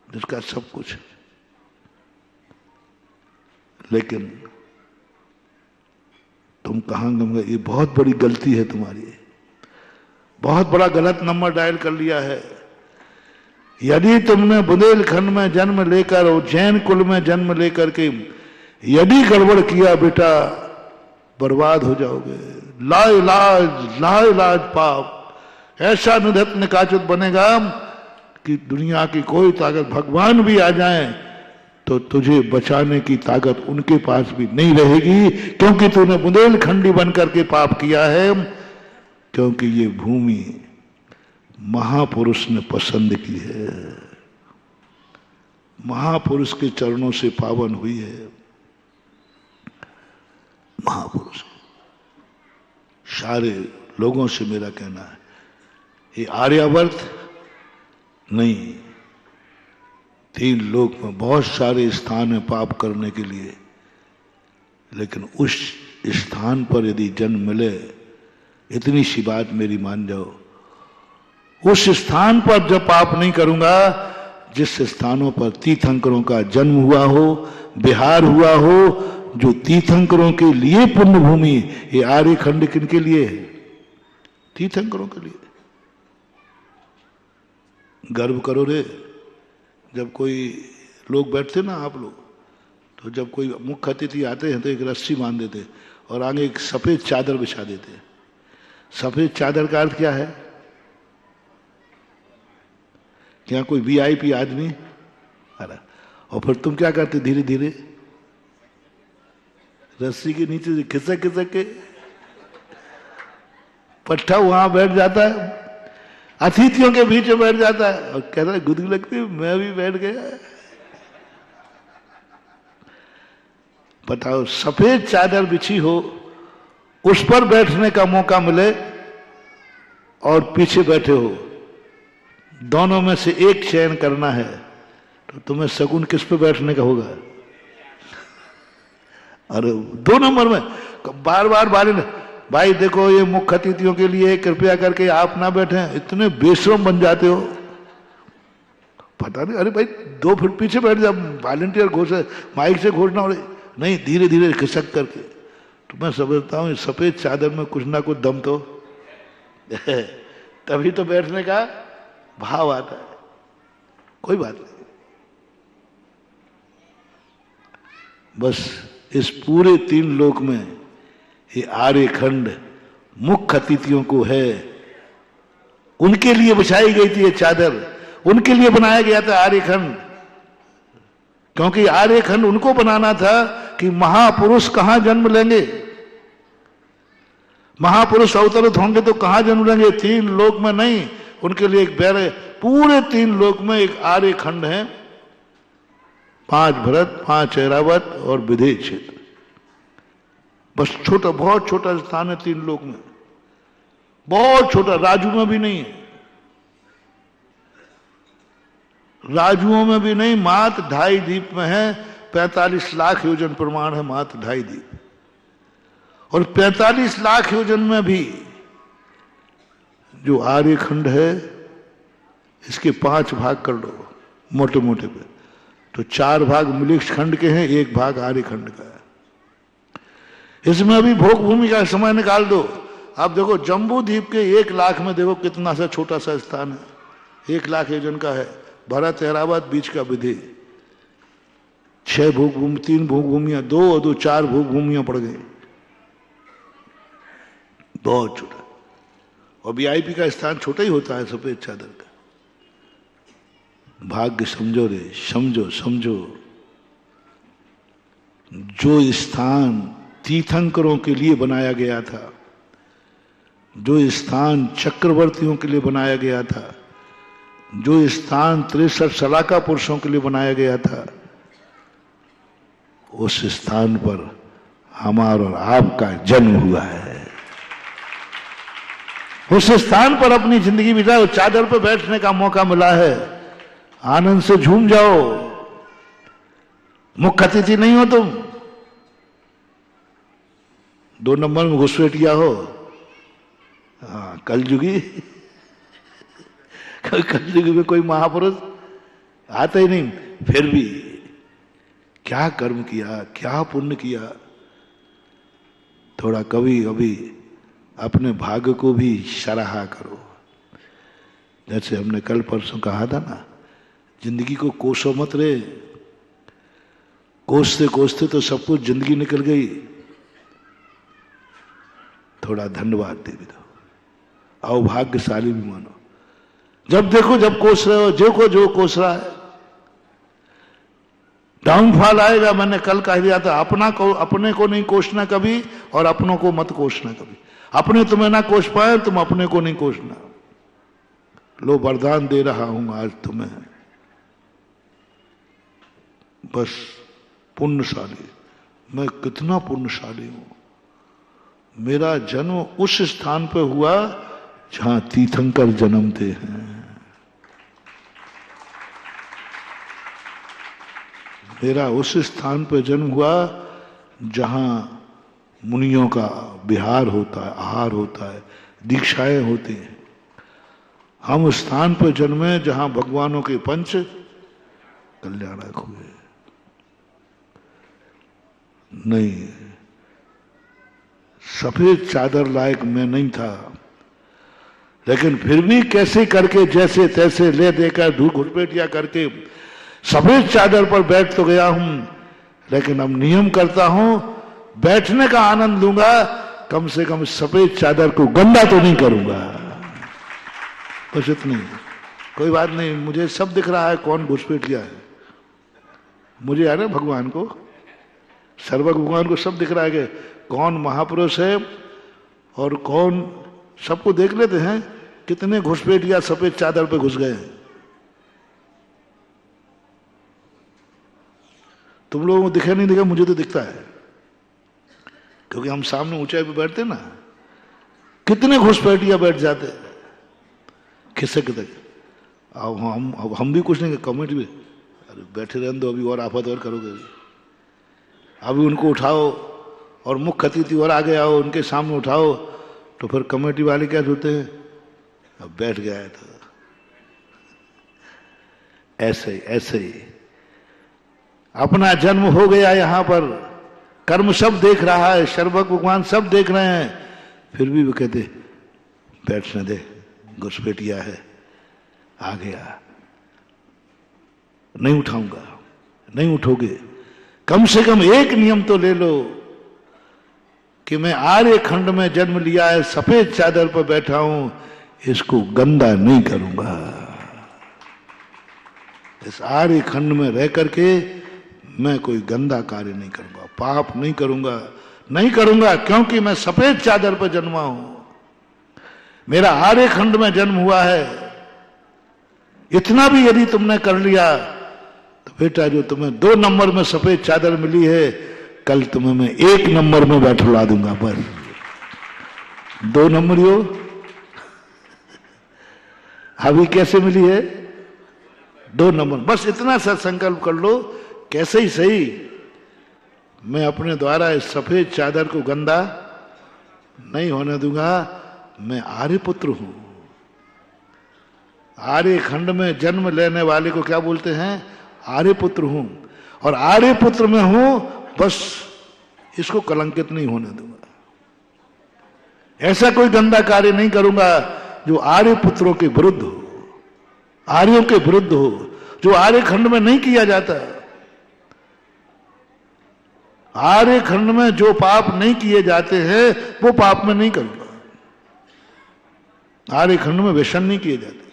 S4: जिसका सब कुछ। लेकिन तुम कहां गए, ये बहुत बड़ी गलती है तुम्हारी, बहुत बड़ा गलत नंबर डायल कर लिया है। यदि तुमने बुंदेलखंड में जन्म लेकर और जैन कुल में जन्म लेकर के यदि गड़बड़ किया बेटा, बर्बाद हो जाओगे। लाइलाज पाप ऐसा निधत निकाचुत बनेगा कि दुनिया की कोई ताकत, भगवान भी आ जाए तो तुझे बचाने की ताकत उनके पास भी नहीं रहेगी, क्योंकि तूने बुंदेलखंडी बनकर के पाप किया है। क्योंकि ये भूमि महापुरुष ने पसंद की है, महापुरुष के चरणों से पावन हुई है। महापुरुष सारे लोगों से मेरा कहना है, ये आर्यावर्त नहीं, 3 लोक में बहुत सारे स्थान है पाप करने के लिए, लेकिन उस स्थान पर यदि जन्म मिले, इतनी सी बात मेरी मान जाओ, उस स्थान पर जब पाप नहीं करूंगा, जिस स्थानों पर तीर्थंकरों का जन्म हुआ हो, विहार हुआ हो, जो तीर्थंकरों के लिए पुण्य भूमि, ये आर्यखंड किनके लिए है, तीर्थंकरों के लिए। गर्व करो रे, जब कोई लोग बैठते ना, आप लोग, तो जब कोई मुख्य अतिथि आते हैं तो एक रस्सी बांध देते और आगे एक सफेद चादर बिछा देते। सफेद चादर का अर्थ क्या है, क्या कोई वीआईपी आदमी, अरे, और फिर तुम क्या करते, धीरे धीरे रस्सी के नीचे से खिसक खिसक के पट्टा वहां बैठ जाता है, अतिथियों के बीच में बैठ जाता है और कहता है गुदगी लगती है, मैं भी बैठ गया। बताओ, सफेद चादर बिछी हो, उस पर बैठने का मौका मिले और पीछे बैठे हो, दोनों में से एक चयन करना है, तो तुम्हें शगुन किस पे बैठने का होगा? अरे 2 नंबर में बार बार भाई देखो, ये मुख्य अतिथियों के लिए कृपया करके आप ना बैठे, इतने बेशरम बन जाते हो, पता नहीं। अरे भाई 2 फुट पीछे बैठ जा, वॉलंटियर घोषणा माइक से घोषणा हो रही, नहीं, धीरे धीरे खिसक करके। तो मैं समझता हूँ सफेद चादर में कुछ ना कुछ दम तो तभी तो बैठने का भाव आता है। कोई बात नहीं, बस इस पूरे 3 लोक में ये आर्यखंड मुख्य अतिथियों को है, उनके लिए बिछाई गई थी ये चादर, उनके लिए बनाया गया था आर्यखंड, क्योंकि आर्यखंड उनको बनाना था कि महापुरुष कहां जन्म लेंगे, महापुरुष अवतरित होंगे तो कहां जन्म लेंगे, 3 लोक में नहीं, उनके लिए एक बैर, पूरे 3 लोक में एक आर्यखंड है, 5 भरत, 5 ऐरावत और विदेह क्षेत्र। बस छोटा, बहुत छोटा स्थान है 3 लोक में, बहुत छोटा, राजू में भी नहीं है, राजुओं में भी नहीं, मात्र 2.5 द्वीप में है। 45 लाख योजन प्रमाण है मात्र 2.5 द्वीप, और 45 लाख योजन में भी जो आर्यखंड है, इसके 5 भाग कर लो मोटे मोटे पे, तो 4 भाग मिलिक्स खंड के हैं, 1 भाग आर्यखंड का है। इसमें अभी भोग भूमि का समय निकाल दो। आप देखो जम्बू द्वीप के 1 लाख में देखो कितना सा छोटा सा स्थान है, 1 लाख योजन का है, भरत ऐरावत बीच का विधि, 6 भोग भूमि, 3 भोग भूमियां, 2 और 2 4 भोग भूमियां पड़ गई, बहुत छोटा। और वीआईपी का स्थान छोटा ही होता है सफेद चादर का। भाग्य समझो रे, समझो समझो। जो स्थान तीर्थंकरों के लिए बनाया गया था, जो स्थान चक्रवर्तियों के लिए बनाया गया था, जो स्थान 63 सलाका पुरुषों के लिए बनाया गया था, उस स्थान पर हमारा और आपका जन्म हुआ है। उस स्थान पर अपनी जिंदगी बिताओ, चादर पर बैठने का मौका मिला है, आनंद से झूम जाओ। मुख्य अतिथि नहीं हो तुम, 2 नंबर में घुसपैठिया हो। हाँ, कलयुगी कलयुगी में कोई महापुरुष आता ही नहीं। फिर भी क्या कर्म किया, क्या पुण्य किया। थोड़ा कभी कभी अपने भाग्य को भी सराहा करो। जैसे हमने कल परसों कहा था ना, जिंदगी को कोसो मत रे। कोसते कोसते तो सब कुछ जिंदगी निकल गई। थोड़ा धन्यवाद दे भी दो, आओ भाग्यशाली भी मानो। जब देखो जब कोस रहे हो, जो कोस रहा है, डाउनफॉल आएगा। मैंने कल कह दिया था, अपने को नहीं कोसना कभी, और अपनों को मत कोसना कभी। अपने तुम्हें ना कोस पाए, तुम अपने को नहीं कोसना। लो वरदान दे रहा हूं आज तुम्हें, बस पुण्यशाली। मैं कितना पुण्यशाली हूं। मेरा जन्म उस स्थान पर हुआ जहां तीर्थंकर जन्मते हैं। मेरा उस स्थान पर जन्म हुआ जहां मुनियों का विहार होता है, आहार होता है, दीक्षाएं होती हैं। हम उस स्थान पर जन्मे जहां भगवानों के पंच कल्याणक हुए। नहीं, सफेद चादर लायक मैं नहीं था, लेकिन फिर भी कैसे करके जैसे तैसे ले देकर घुसपैठिया करके सफेद चादर पर बैठ तो गया हूं। लेकिन अब नियम करता हूं, बैठने का आनंद लूंगा, कम से कम सफेद चादर को गंदा तो नहीं करूंगा। बस इतनी, कोई बात नहीं। मुझे सब दिख रहा है कौन घुसपैठिया है। मुझे याद है भगवान को, सर्वज्ञ भगवान को सब दिख रहा है कि कौन महापुरुष है और कौन, सबको देख लेते हैं। कितने घुसपैठिया सफेद चादर पे घुस गए हैं। तुम लोगों को दिखा नहीं दिखा, मुझे तो दिखता है, क्योंकि हम सामने ऊंचाई पे बैठते ना। कितने घुसपैठिया बैठ जाते, खिसक तक। अब हम भी कुछ नहीं, कमेंट भी, अरे बैठे रहने दो, अभी और आफत और करोगे। अभी उनको उठाओ और मुख्य अतिथि और आगे आओ, उनके सामने उठाओ, तो फिर कमेटी वाले क्या सोचते हैं, अब बैठ गया है तो। ऐसे ही अपना जन्म हो गया यहां पर, कर्म सब देख रहा है, सर्वज्ञ भगवान सब देख रहे हैं, फिर भी वो कहते बैठने दे, घुसपैठिया है, आ गया, नहीं उठाऊंगा। नहीं उठोगे, कम से कम एक नियम तो ले लो कि मैं आर्य खंड में जन्म लिया है, सफेद चादर पर बैठा हूं, इसको गंदा नहीं करूंगा। इस आर्य खंड में रह करके मैं कोई गंदा कार्य नहीं करूंगा, पाप नहीं करूंगा, क्योंकि मैं सफेद चादर पर जन्मा हूं। मेरा आर्य खंड में जन्म हुआ है। इतना भी यदि तुमने कर लिया तो बेटा, जो तुम्हें 2 नंबर में सफेद चादर मिली है, कल तुम्हें मैं 1 नंबर में बैठला दूंगा। बस 2 नंबर हो। अभी कैसे मिली है? 2 नंबर। बस इतना सा संकल्प कर लो, कैसे ही सही, मैं अपने द्वारा इस सफेद चादर को गंदा नहीं होने दूंगा। मैं आर्यपुत्र हूं। आर्य खंड में जन्म लेने वाले को क्या बोलते हैं? आर्यपुत्र हूं। और आर्यपुत्र में हूं, बस इसको कलंकित नहीं होने दूंगा। ऐसा कोई गंदा कार्य नहीं करूंगा जो आर्यपुत्रों के विरुद्ध हो, आर्यों के विरुद्ध हो, जो आर्य खंड में नहीं किया जाता। आर्य खंड में जो पाप नहीं किए जाते हैं वो पाप में नहीं करूंगा। आर्य खंड में व्यसन नहीं किए जाते,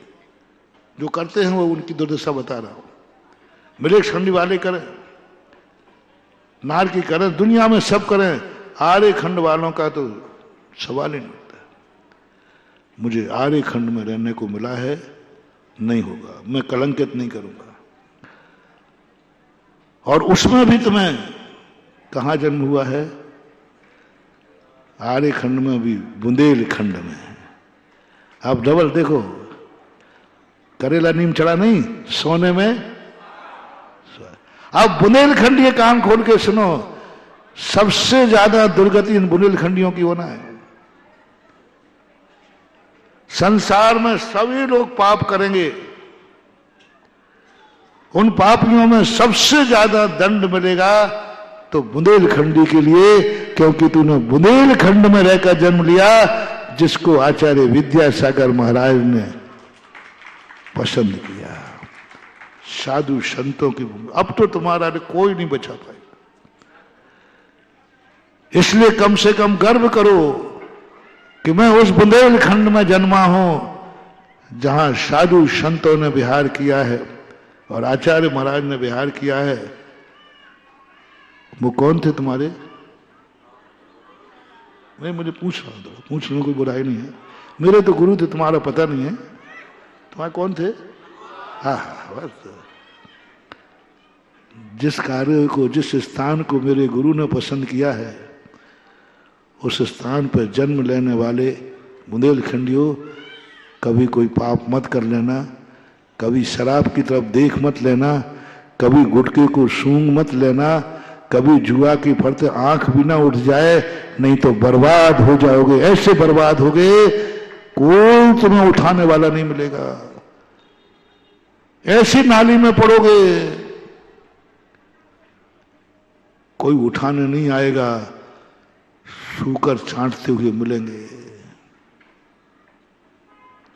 S4: जो करते हैं वो उनकी दुर्दशा बता रहा हूं। मिलेक्स खंडी वाले करें, नार की करें, दुनिया में सब करें, आर्य खंड वालों का तो सवाल ही नहीं होता। मुझे आर्य खंड में रहने को मिला है, नहीं होगा, मैं कलंकित नहीं करूंगा। और उसमें भी तुम्हें कहां जन्म हुआ है? आर्य खंड में भी, बुंदेलखंड में। अब डबल देखो, करेला नीम चढ़ा नहीं, सोने में। अब बुंदेलखंड, ये कान खोल के सुनो, सबसे ज्यादा दुर्गति इन बुंदेलखंडियों की होना है। संसार में सभी लोग पाप करेंगे, उन पापियों में सबसे ज्यादा दंड मिलेगा तो बुंदेलखंडी के लिए, क्योंकि तूने बुंदेलखंड में रहकर जन्म लिया, जिसको आचार्य विद्यासागर महाराज ने पसंद किया। साधु संतों की भूमि। अब तो तुम्हारा कोई नहीं बचा पाएगा, इसलिए कम से कम गर्व करो कि मैं उस बुंदेलखंड में जन्मा हूं जहां साधु संतों ने विहार किया है और आचार्य महाराज ने विहार किया है। वो कौन थे तुम्हारे? मैं मुझे पूछ रहा हूं, पूछ लो, कोई बुराई नहीं है। मेरे तो गुरु थे, तुम्हारा पता नहीं है। तुम्हारे कौन थे? हाँ, बस जिस कार्य को, जिस स्थान को मेरे गुरु ने पसंद किया है, उस स्थान पर जन्म लेने वाले बुंदेलखंडियों, कभी कोई पाप मत कर लेना, कभी शराब की तरफ देख मत लेना, कभी गुटखे को सूंघ मत लेना, कभी जुआ की फरते आंख भी ना उठ जाए, नहीं तो बर्बाद हो जाओगे। ऐसे बर्बाद हो गए, कोई तुम्हें उठाने वाला नहीं मिलेगा, ऐसी नाली में पड़ोगे, कोई उठाने नहीं आएगा, सूकर छांटते हुए मिलेंगे।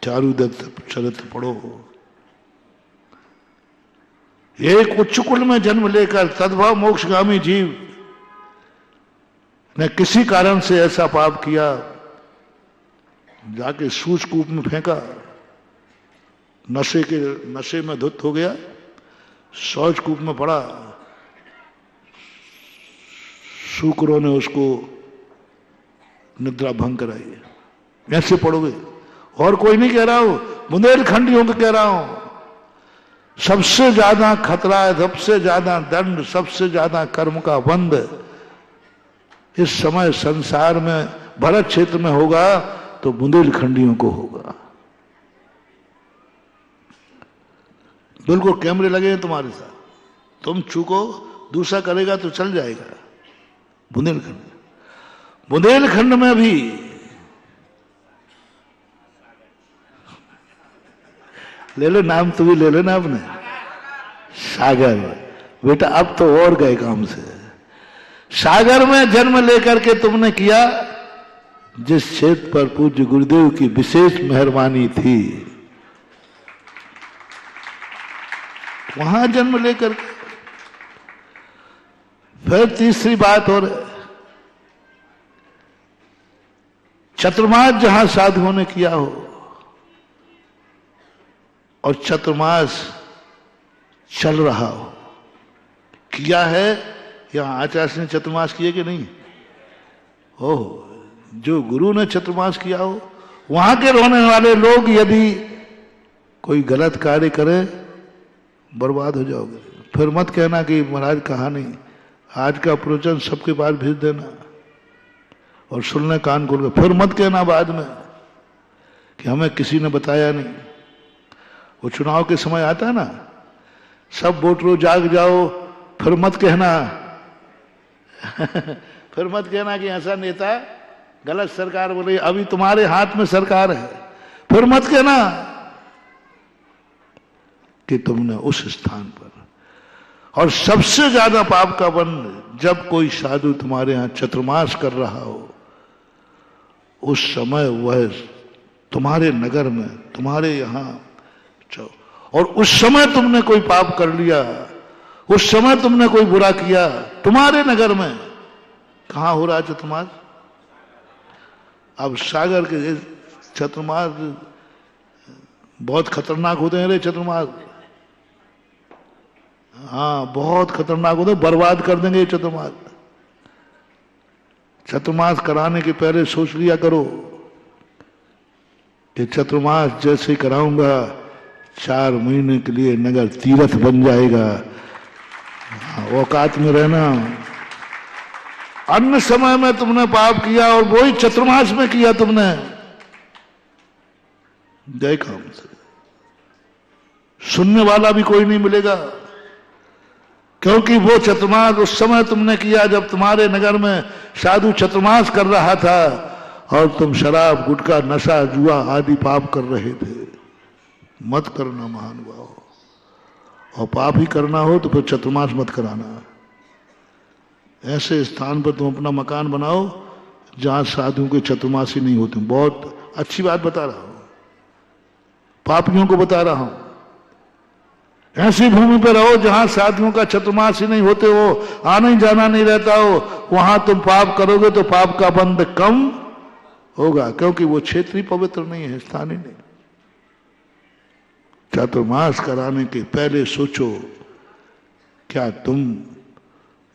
S4: चारू दत्त चरित्र पढ़ो। एक उच्च कुल में जन्म लेकर तद्भाव मोक्षगामी जीव ने किसी कारण से ऐसा पाप किया, जाके सूचकूप में फेंका, नशे में धुत हो गया, शौचकूप में पड़ा, शुक्रों ने उसको निद्रा भंग कराई। ऐसे पढ़ोगे। और कोई नहीं कह रहा हूं, बुंदेलखंडियों को कह रहा हूं। सबसे ज्यादा खतरा है, सबसे ज्यादा दंड, सबसे ज्यादा कर्म का बंध इस समय संसार में, भरत क्षेत्र में होगा तो बुंदेलखंडियों को होगा। बिल्कुल कैमरे लगे हैं तुम्हारे साथ, तुम चूको, दूसरा करेगा तो चल जाएगा। बुंदेलखंड में भी ले लो नाम, तू भी ले लो ना अपने, सागर। बेटा अब तो और गए काम से। सागर में जन्म लेकर के तुमने किया जिस क्षेत्र पर पूज्य गुरुदेव की विशेष मेहरबानी थी, वहां जन्म लेकर के। फिर तीसरी बात और, चतुर्मास जहां साधुओं ने किया हो, और चतुर्मास चल रहा हो, किया है, यहां आचार्य ने चतुर्मास किए कि नहीं? ओह, जो गुरु ने चतुर्मास किया हो, वहां के रहने वाले लोग यदि कोई गलत कार्य करें, बर्बाद हो जाओगे। फिर मत कहना कि महाराज कहा नहीं। आज का प्रवचन सबके पास भेज देना और सुनने कान खोल के। फिर मत कहना बाद में कि हमें किसी ने बताया नहीं। वो चुनाव के समय आता है ना, सब वोटरों जाग जाओ, फिर मत कहना फिर मत कहना कि ऐसा नेता गलत सरकार बोले, अभी तुम्हारे हाथ में सरकार है। फिर मत कहना कि तुमने उस स्थान पर। और सबसे ज्यादा पाप का बंध जब कोई साधु तुम्हारे यहां चतुर्मास कर रहा हो, उस समय वह तुम्हारे नगर में, तुम्हारे यहां, और उस समय तुमने कोई पाप कर लिया, उस समय तुमने कोई बुरा किया तुम्हारे नगर में, कहाँ हो रहा है चतुर्मास? अब सागर के चतुर्मास बहुत खतरनाक होते हैं रे चतुर्मास। हाँ बहुत खतरनाक होते हैं, बर्बाद कर देंगे ये चतुर्मास। चतुर्मास कराने के पहले सोच लिया करो कि चतुर्मास जैसे कराऊंगा 4 महीने के लिए नगर तीर्थ बन जाएगा। औकात में रहना। अन्य समय में तुमने पाप किया और वही चतुर्मास में किया तुमने, देखा हमसे सुनने वाला भी कोई नहीं मिलेगा, क्योंकि वो चतुर्मास उस समय तुमने किया जब तुम्हारे नगर में साधु चतुर्मास कर रहा था और तुम शराब गुटखा नशा जुआ आदि पाप कर रहे थे। मत करना महानुभाव, और पाप ही करना हो तो फिर चतुर्मास मत कराना। ऐसे स्थान पर तुम अपना मकान बनाओ जहां साधुओं के चतुर्मासी नहीं होते। बहुत अच्छी बात बता रहा हूं, पापियों को बता रहा हूं। ऐसी भूमि पर रहो जहां साधुओं का चतुर्मासी नहीं होते हो, आना ही जाना नहीं रहता हो, वहां तुम पाप करोगे तो पाप का बंध कम होगा, क्योंकि वो क्षेत्र ही पवित्र नहीं है, स्थान ही नहीं। चतुर्मास कराने के पहले सोचो क्या तुम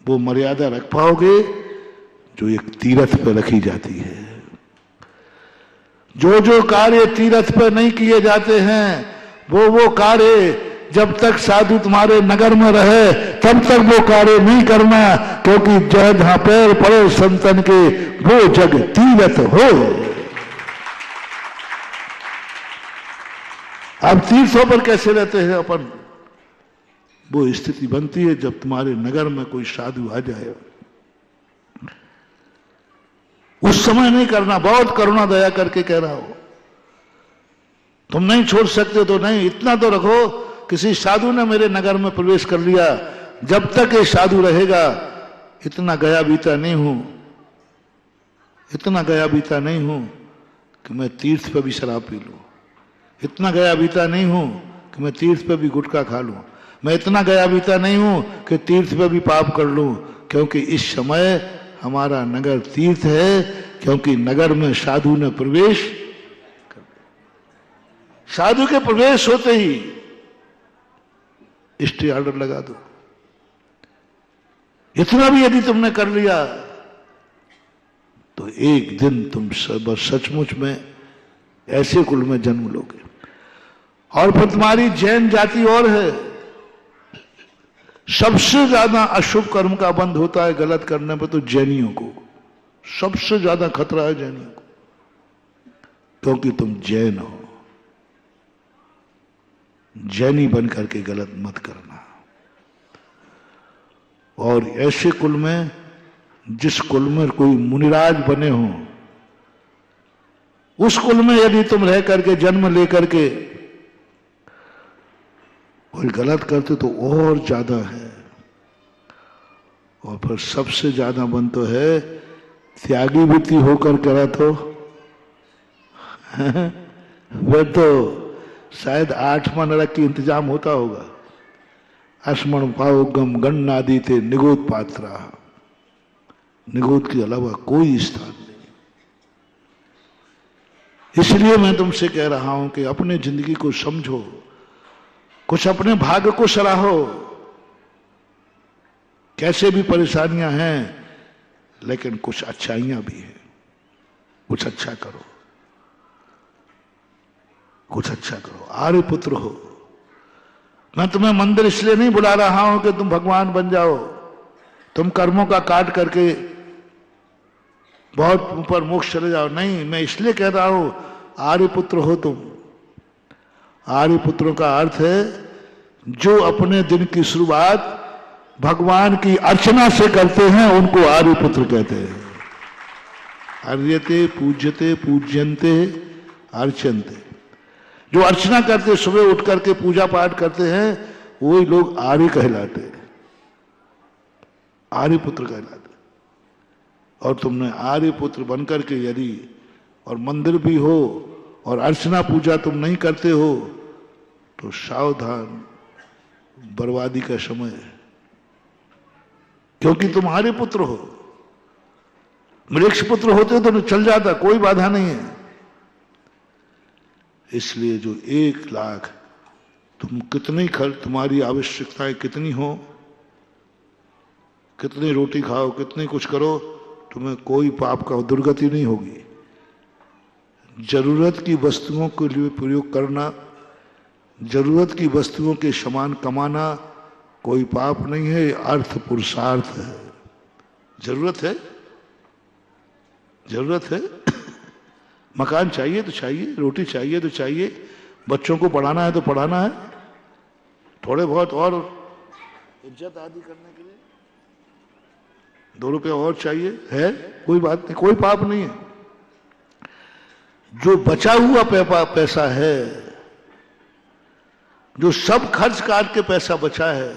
S4: वो मर्यादा रख पाओगे जो एक तीर्थ पर रखी जाती है। जो जो कार्य तीर्थ पर नहीं किए जाते हैं वो कार्य जब तक साधु तुम्हारे नगर में रहे तब तक वो कार्य नहीं करना, क्योंकि जहाँ पैर पड़े संतन के वो जग तीर्थ हो। अब तीर्थों पर कैसे रहते हैं अपन? वो स्थिति बनती है जब तुम्हारे नगर में कोई साधु आ जाए, उस समय नहीं करना। बहुत करुणा दया करके कह रहा हो, तुम नहीं छोड़ सकते तो नहीं, इतना तो रखो किसी साधु ने मेरे नगर में प्रवेश कर लिया, जब तक ये साधु रहेगा इतना गया बीता नहीं हूं, इतना गया बीता नहीं हूं कि मैं तीर्थ पे भी शराब पी लूं, इतना गया बीता नहीं हूं कि मैं तीर्थ पे भी गुटखा खा लूं, मैं इतना गया बीता नहीं हूं कि तीर्थ पे भी पाप कर लूं, क्योंकि इस समय हमारा नगर तीर्थ है, क्योंकि नगर में साधु ने प्रवेश कर। साधु के प्रवेश होते ही स्टे ऑर्डर लगा दो। इतना भी यदि तुमने कर लिया तो एक दिन तुम सब सचमुच में ऐसे कुल में जन्म लोगे। और फिर तुम्हारी जैन जाति और है, सबसे ज्यादा अशुभ कर्म का बंध होता है गलत करने पर तो जैनियों को सबसे ज्यादा खतरा है, जैनियों को, क्योंकि तुम जैन हो। जैनी बन करके गलत मत करना। और ऐसे कुल में जिस कुल में कोई मुनिराज बने हो, उस कुल में यदि तुम रह करके जन्म लेकर के कोई गलत करते तो और ज्यादा है। और फिर सबसे ज्यादा बन तो है त्यागी वृत्ति होकर करा तो वह तो शायद 8वां नरक की इंतजाम होता होगा। अस्मण पाओ गम गणनादि थे निगोद पात्रा, निगोद के अलावा कोई स्थान नहीं। इसलिए मैं तुमसे कह रहा हूं कि अपने जिंदगी को समझो, कुछ अपने भाग्य को सराहो। कैसे भी परेशानियां हैं लेकिन कुछ अच्छाइयां भी हैं, कुछ अच्छा करो, कुछ अच्छा करो। आर्य पुत्र हो। मैं तुम्हें मंदिर इसलिए नहीं बुला रहा हूं कि तुम भगवान बन जाओ, तुम कर्मों का काट करके बहुत ऊपर मोक्ष चले जाओ, नहीं। मैं इसलिए कह रहा हूं आर्य पुत्र हो तुम। आर्य पुत्रों का अर्थ है जो अपने दिन की शुरुआत भगवान की अर्चना से करते हैं, उनको आर्य पुत्र कहते हैं। आर्यते पूज्यते पूज्यन्ते अर्चन्ते। जो अर्चना करते, सुबह उठ करके पूजा पाठ करते हैं, वही लोग आर्य कहलाते हैं, आर्य पुत्र कहलाते। और तुमने आर्य पुत्र बनकर के यदि और मंदिर भी हो और अर्चना पूजा तुम नहीं करते हो तो सावधान, बर्बादी का समय है, क्योंकि तुम आर्य पुत्र हो। मृक्ष पुत्र होते तो चल जाता, कोई बाधा नहीं है। इसलिए जो 1 लाख, तुम कितनी खर्च, तुम्हारी आवश्यकताएं कितनी हो, कितनी रोटी खाओ, कितनी कुछ करो, तुम्हें कोई पाप का दुर्गति नहीं होगी। जरूरत की वस्तुओं के लिए प्रयोग करना, जरूरत की वस्तुओं के समान कमाना कोई पाप नहीं है, अर्थ पुरुषार्थ है। जरूरत है, जरूरत है। मकान चाहिए तो चाहिए, रोटी चाहिए तो चाहिए, बच्चों को पढ़ाना है तो पढ़ाना है, थोड़े बहुत और इज्जत आदि करने के लिए 2 रुपये और चाहिए है, कोई बात नहीं, कोई पाप नहीं है। जो बचा हुआ पैसा है, जो सब खर्च काट के पैसा बचा है,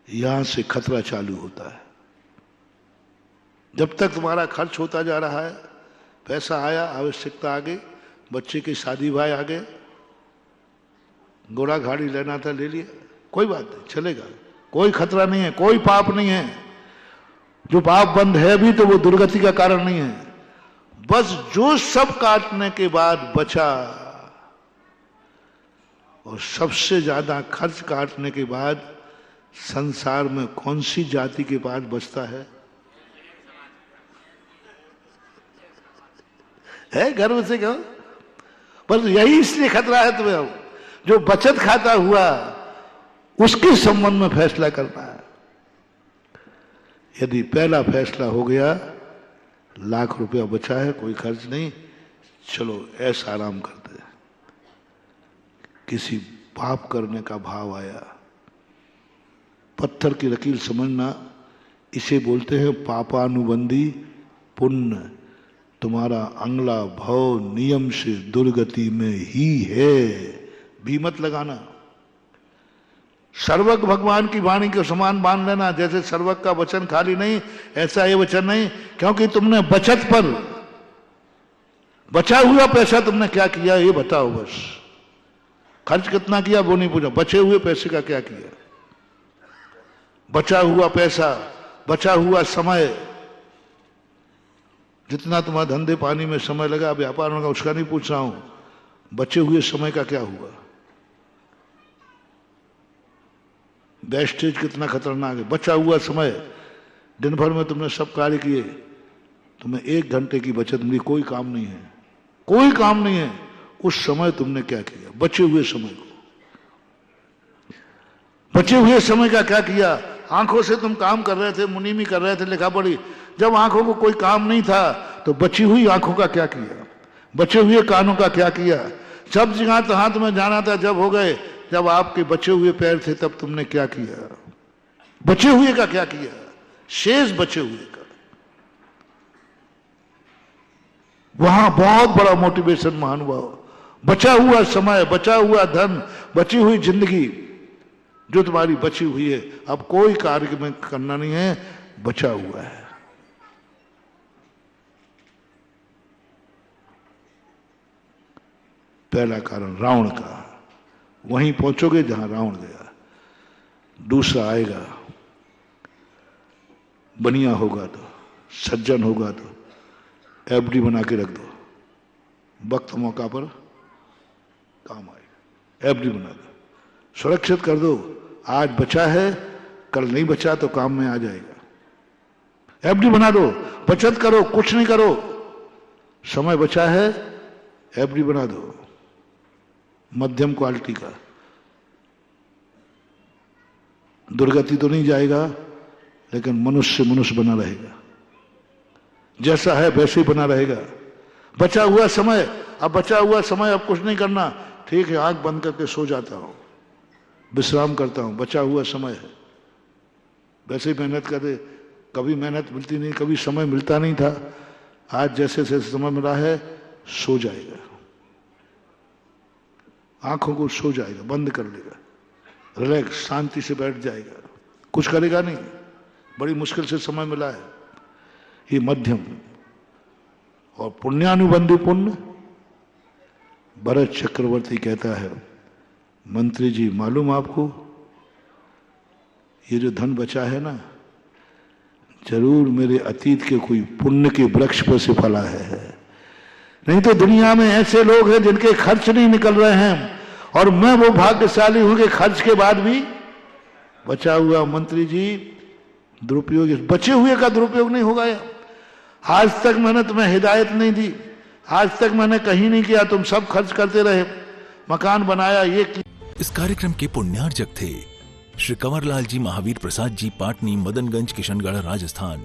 S4: यहां से खतरा चालू होता है। जब तक तुम्हारा खर्च होता जा रहा है, पैसा आया, आवश्यकता आ गई, बच्चे की शादी ब्याह आ गए, घोड़ा गाड़ी लेना था ले लिया, कोई बात नहीं, चलेगा, कोई खतरा नहीं है, कोई पाप नहीं है। जो पाप बंद है भी तो वो दुर्गति का कारण नहीं है। बस जो सब काटने के बाद बचा, और सबसे ज्यादा खर्च काटने के बाद संसार में कौन सी जाति के पास बचता है गर्व से कहो। पर यही इसलिए खतरा है तुम्हें, अब जो बचत खाता हुआ उसके संबंध में फैसला करना है। यदि पहला फैसला हो गया, 1 लाख रुपया बचा है, कोई खर्च नहीं, चलो ऐसा आराम करते हैं, किसी पाप करने का भाव आया, पत्थर की लकीर समझना, इसे बोलते हैं पापानुबंधी पुण्य। तुम्हारा अगला भाव नियम से दुर्गति में ही है, भी मत लगाना। सर्वक भगवान की वाणी के समान मान लेना, जैसे सर्वक का वचन खाली नहीं, ऐसा ये वचन नहीं, क्योंकि तुमने बचत पर, बचा हुआ पैसा तुमने क्या किया ये बताओ बस। खर्च कितना किया वो नहीं पूछा, बचे हुए पैसे का क्या किया। बचा हुआ पैसा, बचा हुआ समय, जितना तुम्हारा धंधे पानी में समय लगा, व्यापार में, उसका नहीं पूछ रहा हूं, बचे हुए समय का क्या हुआ। वेस्टेज कितना खतरनाक है। बचा हुआ समय, दिन भर में तुमने सब कार्य किए, तुम्हें 1 घंटे की बचत मिली, कोई काम नहीं है, कोई काम नहीं है। उस समय तुमने क्या किया, बचे हुए समय को, बचे हुए समय का क्या किया। आंखों से तुम काम कर रहे थे, मुनीमी कर रहे थे, लिखा पढ़ी, जब आंखों को कोई काम नहीं था तो बची हुई आंखों का क्या किया, बचे हुए कानों का क्या किया। सब जगह तो हाथ में जाना था, जब हो गए, जब आपके बचे हुए पैर थे तब तुमने क्या किया, बचे हुए का क्या किया, शेष बचे हुए का। वहां बहुत बड़ा मोटिवेशन महानुभाव। बचा हुआ समय, बचा हुआ धन, बची हुई जिंदगी जो तुम्हारी बची हुई है, अब कोई कार्य में करना नहीं है, बचा हुआ है। पहला कारण रावण का, वहीं पहुंचोगे जहां रावण गया। दूसरा आएगा, बनिया होगा तो, सज्जन होगा तो एफडी बना के रख दो, वक्त मौका पर काम आएगा। एफडी बना दो, सुरक्षित कर दो, आज बचा है कल नहीं बचा तो काम में आ जाएगा। एफडी बना दो, बचत करो, कुछ नहीं करो, समय बचा है, एफडी बना दो, मध्यम क्वालिटी का। दुर्गति तो नहीं जाएगा, लेकिन मनुष्य मनुष्य बना रहेगा, जैसा है वैसे ही बना रहेगा। बचा हुआ समय, अब बचा हुआ समय, अब कुछ नहीं करना, ठीक है, आंख बंद करके सो जाता हूं, विश्राम करता हूं, बचा हुआ समय है, वैसे ही मेहनत करे। कभी मेहनत मिलती नहीं, कभी समय मिलता नहीं था, आज जैसे जैसे समय मिला है, सो जाएगा, आंखों को सो जाएगा, बंद कर लेगा, रिलैक्स, शांति से बैठ जाएगा, कुछ करेगा नहीं, बड़ी मुश्किल से समय मिला है। ये मध्यम और पुण्यानुबंधी पुण्य। भरत चक्रवर्ती कहता है, मंत्री जी मालूम आपको, ये जो धन बचा है ना, जरूर मेरे अतीत के कोई पुण्य के वृक्ष पर से फला है। नहीं तो दुनिया में ऐसे लोग हैं जिनके खर्च नहीं निकल रहे हैं, और मैं वो भाग्यशाली हूं कि खर्च के बाद भी बचा हुआ। मंत्री जी, दुरुपयोग, बचे हुए का दुरुपयोग नहीं होगा। आज तक मैंने तुम्हें हिदायत नहीं दी, आज तक मैंने कहीं नहीं किया, तुम सब खर्च करते रहे, मकान बनाया, ये किया।
S1: इस कार्यक्रम के पुण्यार्जक थे श्री कंवरलाल जी महावीर प्रसाद जी, पाटनी, मदनगंज, किशनगढ़, राजस्थान।